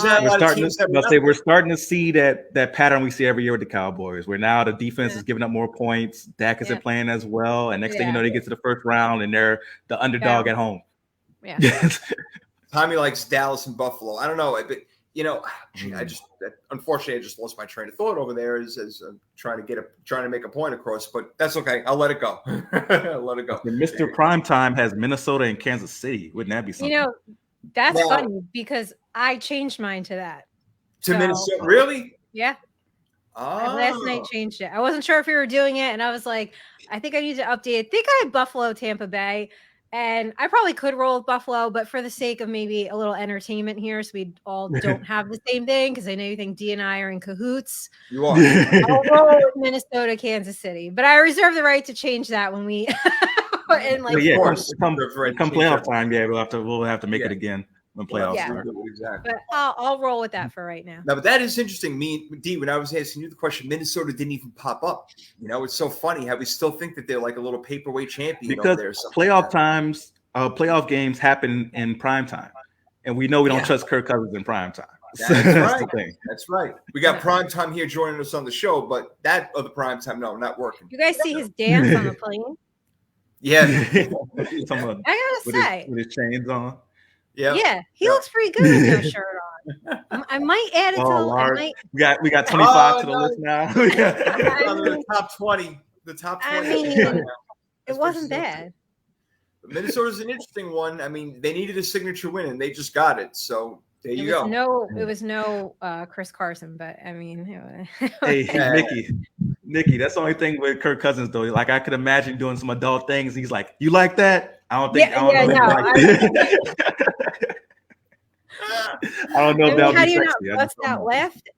We're starting to see that pattern we see every year with the Cowboys, where now the defense is giving up more points. Dak isn't playing as well, and next thing you know, they get to the first round and they're the underdog at home. Yeah. Tommy likes Dallas and Buffalo. I don't know, but unfortunately, I just lost my train of thought over there as trying to make a point across, but that's okay. I'll let it go. Let it go. Mr. Primetime has Minnesota and Kansas City. Wouldn't that be something? That's funny because I changed mine to that. To Minnesota, really? Yeah. I last night changed it. I wasn't sure if we were doing it, and I was like, I think I need to update. I think I had Buffalo, Tampa Bay. And I probably could roll with Buffalo, but for the sake of maybe a little entertainment here, so we all don't have the same thing, because I know you think D and I are in cahoots. You are. I'll roll with Minnesota, Kansas City, but I reserve the right to change that when we come playoff time. Yeah, we'll have to make it again when playoffs start. Exactly. But I'll roll with that for right now. No, but that is interesting. D, when I was asking you the question, Minnesota didn't even pop up. It's so funny how we still think that they're like a little paperweight champion because over there. Playoff games happen in prime time, and we know we don't trust Kirk Cousins in prime time. That's right. That's right. We got prime time here joining us on the show, but that other prime time, no, not working. You guys see his dance on the plane? Yeah. I gotta say, with his chains on. Yeah, he looks pretty good with no shirt on. I might add it to we got 25 to the list now. The top 20. The top 20. I mean, it wasn't bad. Minnesota's an interesting one. I mean, they needed a signature win, and they just got it. So there you go. It was no Chris Carson, but I mean, hey, Nikki, that's the only thing with Kirk Cousins though. Like I could imagine doing some adult things. He's like, "You like that?" I don't know if that'll be sexy. What's that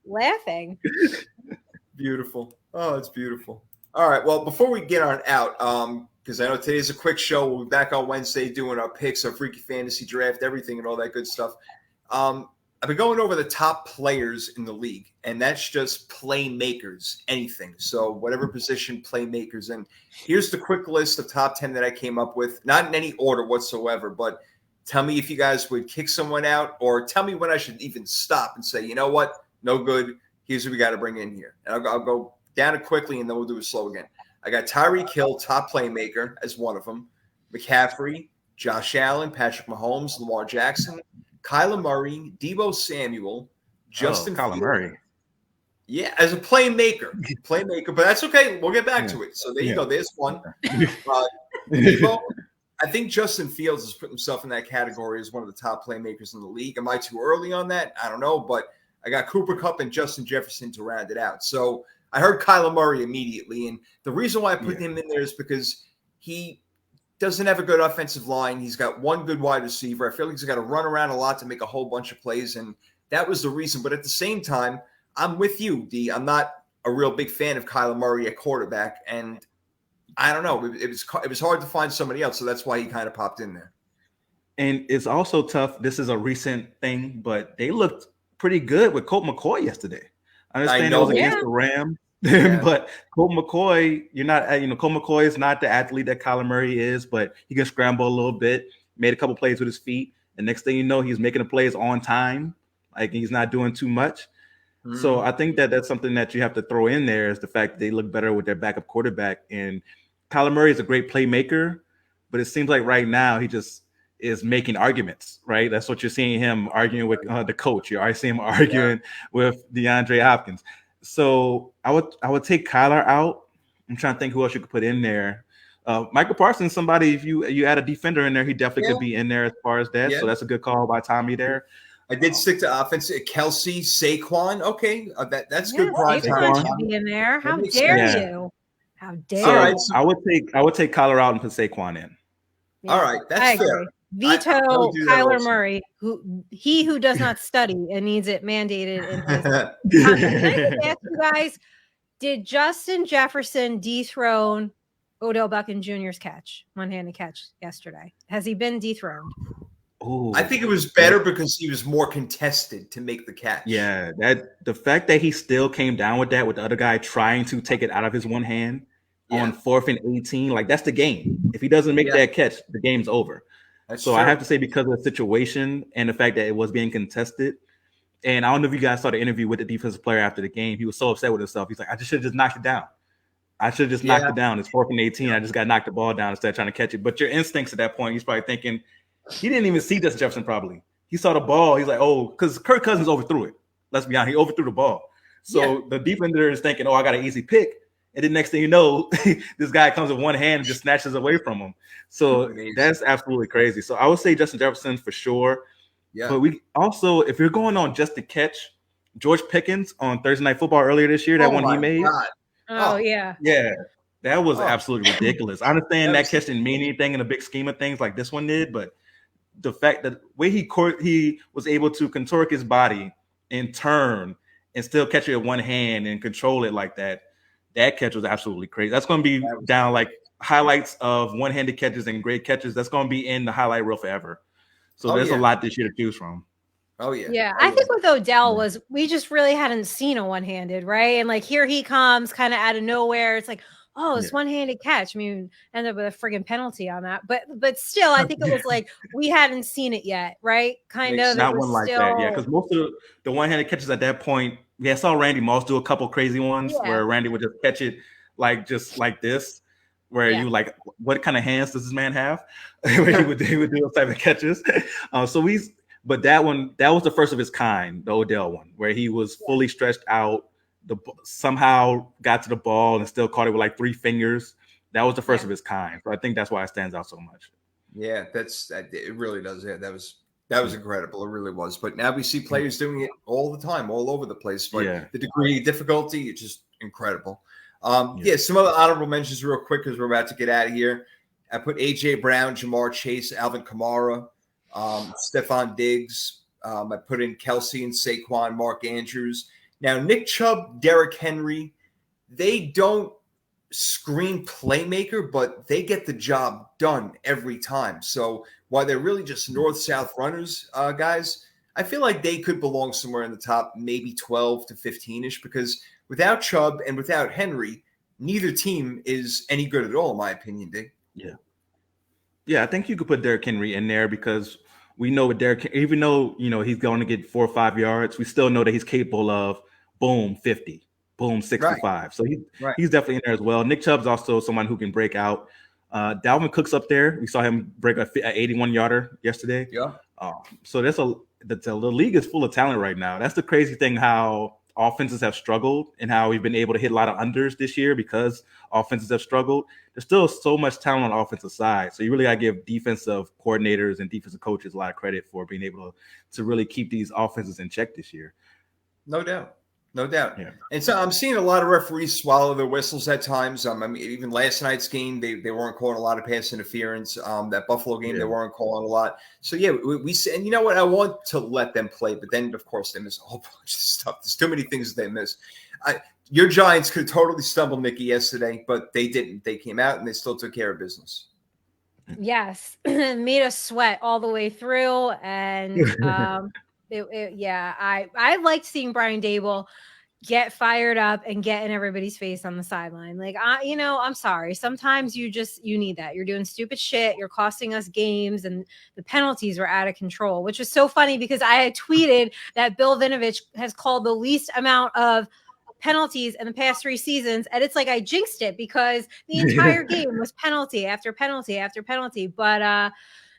laughing? Beautiful. Oh, it's beautiful. All right. Well, before we get on out, because I know today's a quick show. We'll be back on Wednesday doing our picks, our freaky fantasy draft, everything, and all that good stuff. I've been going over the top players in the league, and that's just playmakers, anything. So whatever position playmakers. And here's the quick list of top 10 that I came up with, not in any order whatsoever, but tell me if you guys would kick someone out, or tell me when I should even stop and say, you know what, no good. Here's what we got to bring in here. And I'll go down it quickly, and then we'll do it slow again. I got Tyreek Hill, top playmaker, as one of them. McCaffrey, Josh Allen, Patrick Mahomes, Lamar Jackson, Kyler Murray, Deebo Samuel, Justin Kyler Murray. Yeah, as a playmaker, but that's okay. We'll get back to it. So there you go. There's one. Deebo, I think Justin Fields has put himself in that category as one of the top playmakers in the league. Am I too early on that? I don't know, but I got Cooper Kupp and Justin Jefferson to round it out. So I heard Kyler Murray immediately, and the reason why I put him in there is because he doesn't have a good offensive line. He's got one good wide receiver. I feel like he's got to run around a lot to make a whole bunch of plays, and that was the reason. But at the same time, I'm with you, D. I'm not a real big fan of Kyler Murray at quarterback, and I don't know. It was hard to find somebody else, so that's why he kind of popped in there. And it's also tough. This is a recent thing, but they looked pretty good with Colt McCoy yesterday. I understand it was against the Rams, but Colt McCoy, Colt McCoy is not the athlete that Kyler Murray is, but he can scramble a little bit, made a couple plays with his feet. And next thing you know, he's making the plays on time. Like, he's not doing too much. Mm-hmm. So I think that's something that you have to throw in there, is the fact that they look better with their backup quarterback. And Kyler Murray is a great playmaker, but it seems like right now he just is making arguments, right? That's what you're seeing him arguing with the coach. You're already seeing him arguing with DeAndre Hopkins. So I would take Kyler out. I'm trying to think who else you could put in there. Michael Parsons, somebody, if you add a defender in there, he definitely could be in there as far as that. Yeah. So that's a good call by Tommy there. I did stick to offense. Kelsey, Saquon. Okay, that's good. Saquon should be in there. How dare you? How dare you? Right, so I would take Kyler out and put Saquon in. Yeah. All right, that's fair. Veto Kyler Murray, who does not study and needs it mandated in his I ask you guys, did Justin Jefferson dethrone Odell Beckham Jr.'s one-handed catch yesterday? Has he been dethroned? Ooh. I think it was better because he was more contested to make the catch. Yeah, the fact that he still came down with that, with the other guy trying to take it out of his one hand on 4th and 18, like, that's the game. If he doesn't make that catch, the game's over. That's true. I have to say, because of the situation and the fact that it was being contested, and I don't know if you guys saw the interview with the defensive player after the game. He was so upset with himself. He's like, I just should have just knocked it down. I should have just knocked it down. It's 4th and 18. I just got knocked the ball down instead of trying to catch it. But your instincts at that point, he's probably thinking, he didn't even see Justin Jefferson probably. He saw the ball. He's like, oh, because Kirk Cousins overthrew it. Let's be honest. He overthrew the ball. So the defender is thinking, oh, I got an easy pick. And then next thing you know, this guy comes with one hand and just snatches away from him. So that's absolutely crazy. So I would say Justin Jefferson for sure. Yeah. But we also, if you're going on just to catch, George Pickens on Thursday Night Football earlier this year, that one he made. God. Oh, yeah. Yeah. That was absolutely ridiculous. I understand that catch didn't mean anything in the big scheme of things like this one did, but the fact that way he was able to contort his body and turn and still catch it with one hand and control it like that, that catch was absolutely crazy. That's going to be down like highlights of one-handed catches and great catches. That's going to be in the highlight reel forever. So there's a lot this year to choose from. Oh, yeah. Yeah, I think with Odell was we just really hadn't seen a one-handed, right? And like here he comes kind of out of nowhere. It's like, oh, it's one-handed catch. I mean, end up with a friggin' penalty on that. But still, I think it was like we hadn't seen it yet, right? Kind of. Not one like that, yeah. Because most of the one-handed catches at that point, I saw Randy Moss do a couple crazy ones where Randy would just catch it just like this, where you like, what kind of hands does this man have? Where he would do those type of catches. But that was the first of its kind, the Odell one, where he was fully stretched out, somehow got to the ball and still caught it with like 3 fingers. That was the first of its kind. So I think that's why it stands out so much. Yeah, it really does. Yeah, that was incredible. It really was. But now we see players doing it all the time, all over the place. But the degree of difficulty, it's just incredible. Some other honorable mentions real quick because we're about to get out of here. I put A.J. Brown, Jamar Chase, Alvin Kamara, Stephon Diggs. I put in Kelsey and Saquon, Mark Andrews. Now, Nick Chubb, Derrick Henry, they don't scream playmaker, but they get the job done every time. So while they're really just north-south runners, guys, I feel like they could belong somewhere in the top maybe 12 to 15-ish because without Chubb and without Henry, neither team is any good at all, in my opinion, Dick. Yeah. Yeah, I think you could put Derrick Henry in there because we know with Derrick, even though, he's going to get 4 or 5 yards, we still know that he's capable of, boom, 50. Boom, 65. Right. So he's definitely in there as well. Nick Chubb's also someone who can break out. Dalvin Cook's up there. We saw him break an 81-yarder yesterday. Yeah. So the league is full of talent right now. That's the crazy thing, how offenses have struggled and how we've been able to hit a lot of unders this year because offenses have struggled. There's still so much talent on the offensive side. So you really got to give defensive coordinators and defensive coaches a lot of credit for being able to really keep these offenses in check this year. No doubt. No doubt. Yeah. And so I'm seeing a lot of referees swallow their whistles at times. I mean, even last night's game, they weren't calling a lot of pass interference. That Buffalo game, they weren't calling a lot. So, yeah, we see, and you know what? I want to let them play, but then, of course, they miss a whole bunch of stuff. There's too many things they miss. Your Giants could totally stumble, Nikki, yesterday, but they didn't. They came out and they still took care of business. Yes, made us sweat all the way through, and I liked seeing Brian Daboll get fired up and get in everybody's face on the sideline. Like, I'm sorry. Sometimes you need that. You're doing stupid shit. You're costing us games, and the penalties were out of control, which was so funny because I had tweeted that Bill Vinovich has called the least amount of penalties in the past 3 seasons, and it's like I jinxed it because the entire game was penalty after penalty after penalty. But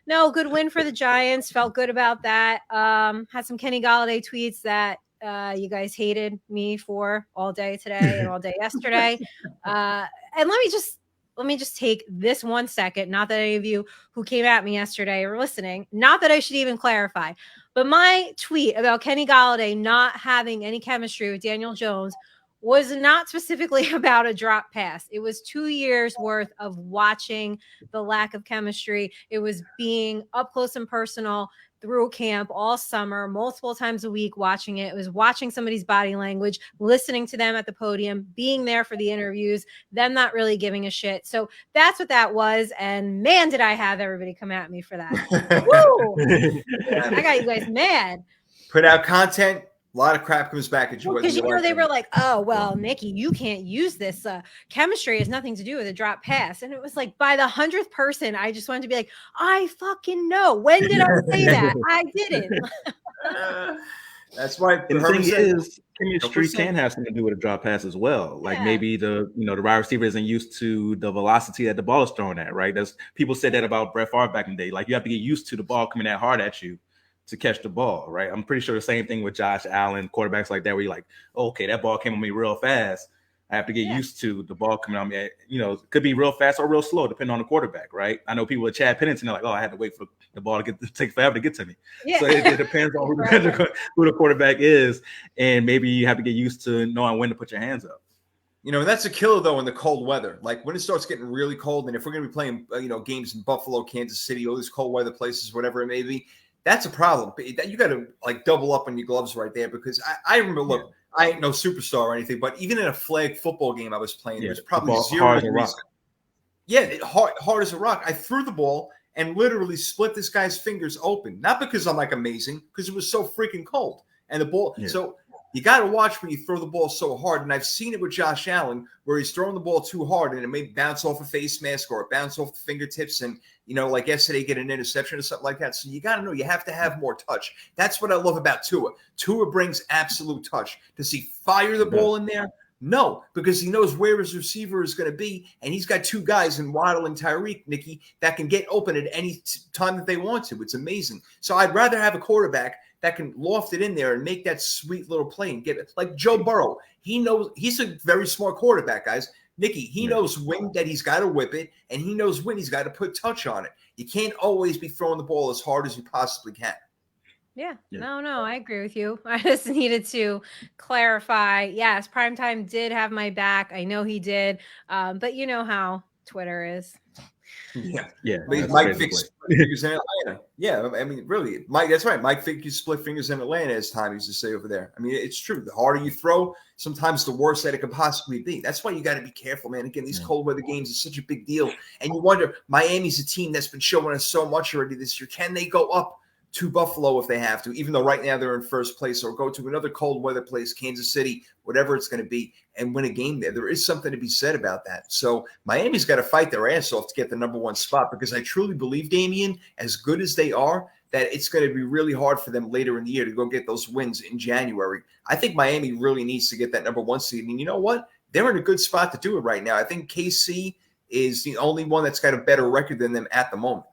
no, good win for the Giants. Felt good about that. Had some Kenny Golladay tweets that you guys hated me for all day today and all day yesterday. And let me just take this 1 second. Not that any of you who came at me yesterday are listening. Not that I should even clarify, but my tweet about Kenny Golladay not having any chemistry with Daniel Jones was not specifically about a drop pass. It was 2 years worth of watching the lack of chemistry. It was being up close and personal through camp all summer, multiple times a week, watching it. It was watching somebody's body language, listening to them at the podium, being there for the interviews, them not really giving a shit. So that's what that was. And man, did I have everybody come at me for that. Woo! I got you guys mad. Put out content. A lot of crap comes back at you. Because they were like, oh, well, Nikki, you can't use this. Chemistry has nothing to do with a drop pass. And it was like by the 100th person, I just wanted to be like, I fucking know. When did I say that? I didn't. That's right. And the thing is, chemistry can have something to do with a drop pass as well. Like maybe the wide receiver isn't used to the velocity that the ball is thrown at, right? People said that about Brett Favre back in the day. Like you have to get used to the ball coming that hard at you to catch the ball, right? I'm pretty sure the same thing with Josh Allen, quarterbacks like that, where you're like, oh, okay, that ball came on me real fast. I have to get used to the ball coming on me. It could be real fast or real slow, depending on the quarterback, right? I know people with Chad Pennington, they're like, oh, I had to wait for the ball to take forever to get to me. Yeah. So it depends on who the quarterback is, and maybe you have to get used to knowing when to put your hands up. That's a killer, though, in the cold weather. Like when it starts getting really cold, and if we're going to be playing, games in Buffalo, Kansas City, all these cold weather places, whatever it may be, that's a problem. You got to double up on your gloves right there because I remember, look, I ain't no superstar or anything, but even in a flag football game I was playing, it was probably 0 degrees. Yeah, hard as a rock. I threw the ball and literally split this guy's fingers open. Not because I'm like amazing, because it was so freaking cold. And the ball, so you got to watch when you throw the ball so hard. And I've seen it with Josh Allen where he's throwing the ball too hard and it may bounce off a face mask or it bounce off the fingertips and, like yesterday, get an interception or something like that. So you got to know you have to have more touch. That's what I love about Tua. Tua brings absolute touch. Does he fire the ball in there? No, because he knows where his receiver is going to be. And he's got 2 guys in Waddle and Tyreek, Nikki, that can get open at any time that they want to. It's amazing. So I'd rather have a quarterback that can loft it in there and make that sweet little play and get it. Like Joe Burrow. He knows he's a very smart quarterback, guys. Nikki, he knows when that he's got to whip it, and he knows when he's got to put touch on it. You can't always be throwing the ball as hard as you possibly can. Yeah. No, I agree with you. I just needed to clarify. Yes, Primetime did have my back. I know he did. But you know how Twitter is. Yeah. Mike Vick split fingers in Atlanta. Yeah, I mean, really, Mike. That's right. Mike Vick split fingers in Atlanta, as Tom used to say over there. I mean, it's true. The harder you throw, sometimes the worse that it could possibly be. That's why you got to be careful, man. Again, these cold weather games is such a big deal, and you wonder. Miami's a team that's been showing us so much already this year. Can they go up to Buffalo if they have to, even though right now they're in first place, or go to another cold weather place, Kansas City, whatever it's going to be, and win a game there? There is something to be said about that. So Miami's got to fight their ass off to get the number 1 spot, because I truly believe, Damian, as good as they are, that it's going to be really hard for them later in the year to go get those wins in January. I think Miami really needs to get that number 1 seed. And you know what? They're in a good spot to do it right now. I think KC is the only one that's got a better record than them at the moment.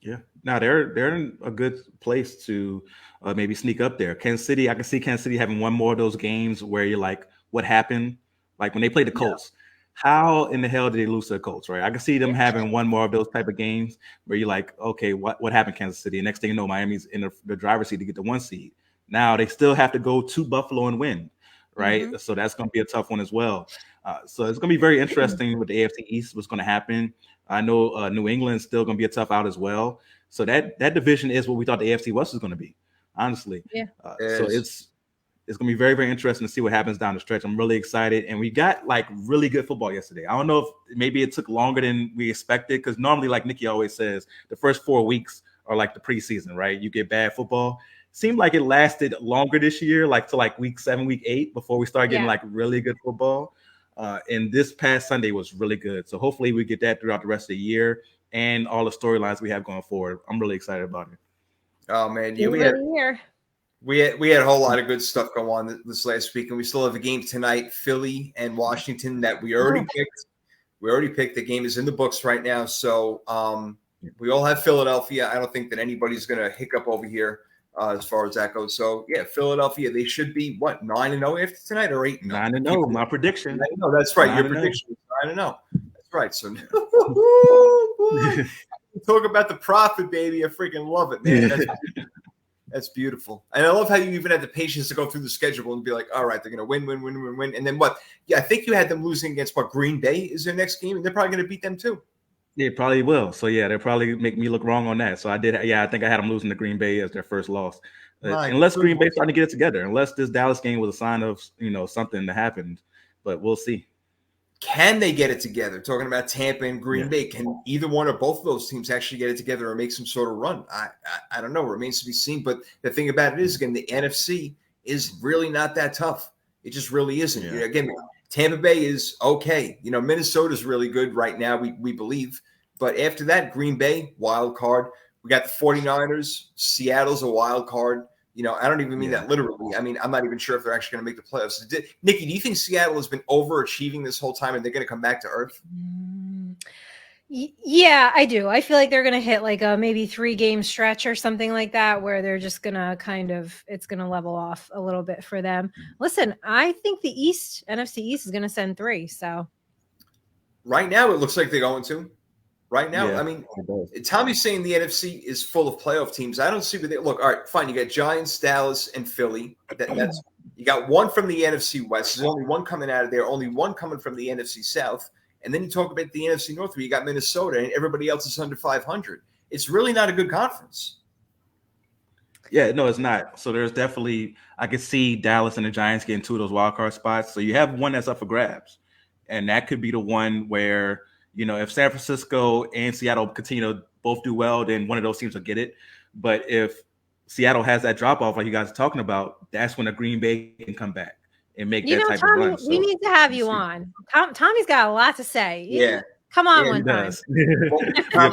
Yeah. Now they're in a good place to maybe sneak up there. Kansas City, I can see Kansas City having one more of those games where you're like, what happened? Like when they played the Colts, how in the hell did they lose to the Colts, right? I can see them having one more of those type of games where you're like, okay, what happened, Kansas City? And next thing you know, Miami's in the driver's seat to get the 1 seed. Now they still have to go to Buffalo and win. right? Mm-hmm. So that's going to be a tough one as well. So it's going to be very interesting with the AFC East, what's going to happen. I know New England's still going to be a tough out as well. So that division is what we thought the AFC West was going to be, honestly. Yeah. So it's going to be very, very interesting to see what happens down the stretch. I'm really excited. And we got like really good football yesterday. I don't know if maybe it took longer than we expected, because normally, like Nikki always says, the first 4 weeks are like the preseason, right? You get bad football. Seemed like it lasted longer this year, like to like week 7, week 8, before we start getting like really good football. And this past Sunday was really good. So hopefully we get that throughout the rest of the year and all the storylines we have going forward. I'm really excited about it. Oh man, we had a whole lot of good stuff go on this last week, and we still have a game tonight, Philly and Washington, that we already picked. We already picked. The game is in the books right now. So we all have Philadelphia. I don't think that anybody's going to hiccup over here as far as that goes. So yeah, Philadelphia, they should be 9-0 after tonight, or 8-0? 9-0. My prediction. No, that's right. Your prediction is 9-0. That's right. So talk about the profit, baby. I freaking love it, man. That's beautiful. And I love how you even had the patience to go through the schedule and be like, all right, they're going to win. And then what? Yeah, I think you had them losing against Green Bay is their next game, and they're probably going to beat them too. They probably will. So yeah, they'll probably make me look wrong on that. So I did. Yeah, I think I had them losing to Green Bay as their first loss. Unless Green Bay's starting to get it together. Unless this Dallas game was a sign of something that happened. But we'll see. Can they get it together? Talking about Tampa and Green Bay, can either one or both of those teams actually get it together or make some sort of run? I don't know. It remains to be seen. But the thing about it is, again, the NFC is really not that tough. It just really isn't. Yeah. Again, Tampa Bay is okay. Minnesota's really good right now, we believe. But after that, Green Bay, wild card. We got the 49ers. Seattle's a wild card. I don't even mean that literally. I mean, I'm not even sure if they're actually going to make the playoffs. Nikki, do you think Seattle has been overachieving this whole time and they're going to come back to earth? Yeah, I do. I feel like they're going to hit like a maybe 3-game stretch or something like that, where they're just going to it's going to level off a little bit for them. Listen, I think the NFC East is going to send 3. So right now, it looks like they're going to. Right now, I mean, Tommy's saying the NFC is full of playoff teams. I don't see where they look. All right, fine. You got Giants, Dallas, and Philly. That's you got one from the NFC West. There's only one coming out of there. Only one coming from the NFC South. And then you talk about the NFC North, where you got Minnesota, and everybody else is under 500. It's really not a good conference. Yeah, no, it's not. So there's definitely, I could see Dallas and the Giants getting 2 of those wild card spots. So you have one that's up for grabs, and that could be the one where, if San Francisco and Seattle continue to both do well, then one of those teams will get it. But if Seattle has that drop off, like you guys are talking about, that's when a Green Bay can come back and make that type Tommy, of run. So, we need to have you on. Tommy's got a lot to say. Yeah. Come on one time.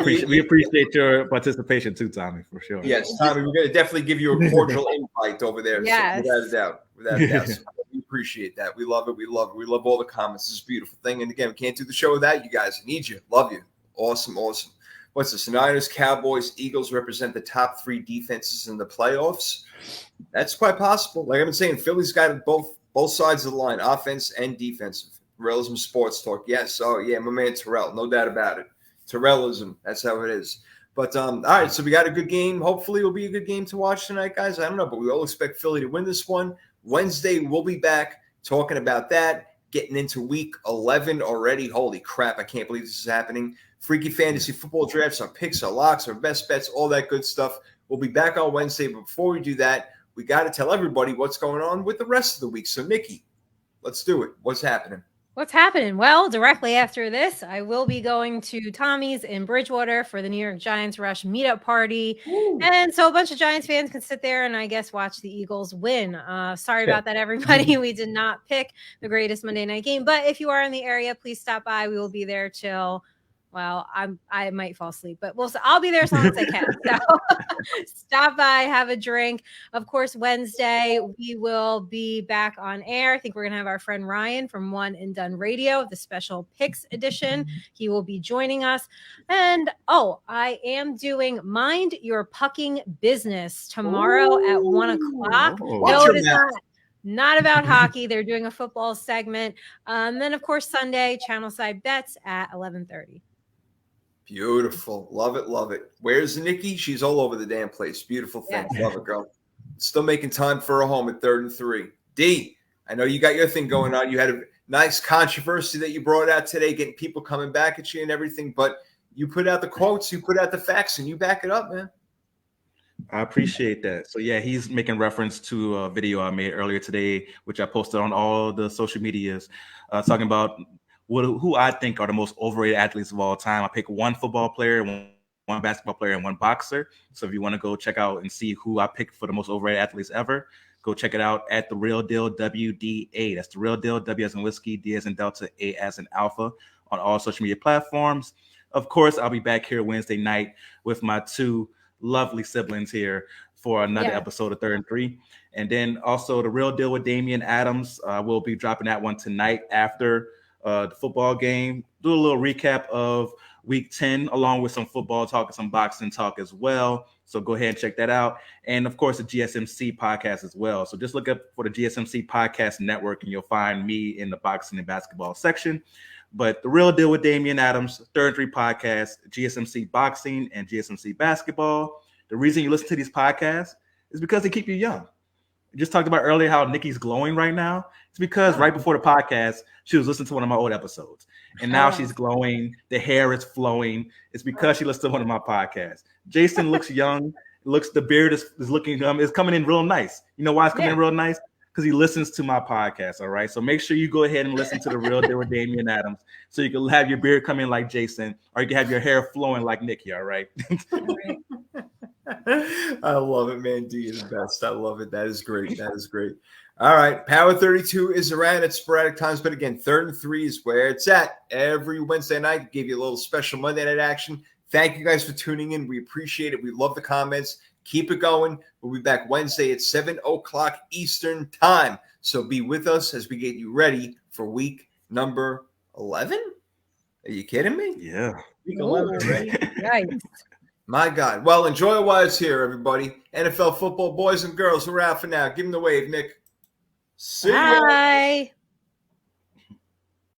we appreciate your participation too, Tommy, for sure. Yes, Tommy, we're going to definitely give you a cordial invite over there. Yes. So without a doubt. So we appreciate that. We love it. We love all the comments. It's a beautiful thing. And again, we can't do the show without you guys. I need you. Love you. Awesome. What's this? Niners, Cowboys, Eagles represent the top 3 defenses in the playoffs. That's quite possible. Like I've been saying, Philly's got both sides of the line, offense and defensive. Realism Sports Talk. Yes. Oh, yeah, my man Terrell. No doubt about it. Terrellism. That's how it is. But, all right, so we got a good game. Hopefully it'll be a good game to watch tonight, guys. I don't know, but we all expect Philly to win this one. Wednesday, we'll be back talking about that, getting into week 11 already. Holy crap, I can't believe this is happening. Freaky Fantasy Football Drafts, our picks, our locks, our best bets, all that good stuff. We'll be back on Wednesday, but before we do that, we got to tell everybody what's going on with the rest of the week. So, Nikki, let's do it. What's happening? What's happening? Well, directly after this, I will be going to Tommy's in Bridgewater for the New York Giants Rush meetup party. Ooh. And so a bunch of Giants fans can sit there and I guess watch the Eagles win. Sorry about that, everybody. We did not pick the greatest Monday night game, but if you are in the area, please stop by. We will be there till, well, I might fall asleep, but I'll be there as long as I can. So stop by, have a drink. Of course, Wednesday, we will be back on air. I think we're going to have our friend Ryan from One and Done Radio, the special picks edition. He will be joining us. And, I am doing Mind Your Pucking Business tomorrow at 1 o'clock. No, it is not about hockey. They're doing a football segment. Then, of course, Sunday, Channel Side Bets at 11:30. Beautiful. Love it. Love it. Where's Nikki? She's all over the damn place. Beautiful thing. Yeah. Love it, girl. Still making time for a home at 3rd and 3. D, I know you got your thing going on. You had a nice controversy that you brought out today, getting people coming back at you and everything. But you put out the quotes, you put out the facts, and you back it up, man. I appreciate that. So yeah, he's making reference to a video I made earlier today, which I posted on all the social medias, talking about who I think are the most overrated athletes of all time. I pick one football player, one basketball player, and one boxer. So if you want to go check out and see who I picked for the most overrated athletes ever, go check it out at The Real Deal WDA. That's The Real Deal, W as in whiskey, D as in Delta, A as in alpha, on all social media platforms. Of course, I'll be back here Wednesday night with my two lovely siblings here for another episode of 3rd and 3. And then also The Real Deal with Damian Adams. We'll be dropping that one tonight after the football game. Do a little recap of week 10, along with some football talk and some boxing talk as well. So go ahead and check that out. And of course, the GSMC podcast as well. So just look up for the GSMC podcast network and you'll find me in the boxing and basketball section. But The Real Deal with Damian Adams, 3rd and 3 podcast, GSMC boxing and GSMC basketball. The reason you listen to these podcasts is because they keep you young. We just talked about earlier how Nikki's glowing right now. It's because right before the podcast, she was listening to one of my old episodes. And now she's glowing. The hair is flowing. It's because she listened to one of my podcasts. Jason looks young. The beard is looking, it's coming in real nice. You know why it's coming in real nice? Because he listens to my podcast, all right? So make sure you go ahead and listen to The Real Deal with Damian Adams so you can have your beard come in like Jason, or you can have your hair flowing like Nikki, all right? I love it, man. D, you're the best. I love it. That is great. That is great. All right. Power 32 is around at sporadic times, but again, 3rd and 3 is where it's at. Every Wednesday night, give you a little special Monday night action. Thank you guys for tuning in. We appreciate it. We love the comments. Keep it going. We'll be back Wednesday at 7 o'clock Eastern time. So be with us as we get you ready for week number 11. Are you kidding me? Yeah. Week 11 already? Nice. My God. Well, enjoy it while it's here, everybody. NFL football boys and girls, we're out for now. Give them the wave, Nick. See ya. Bye.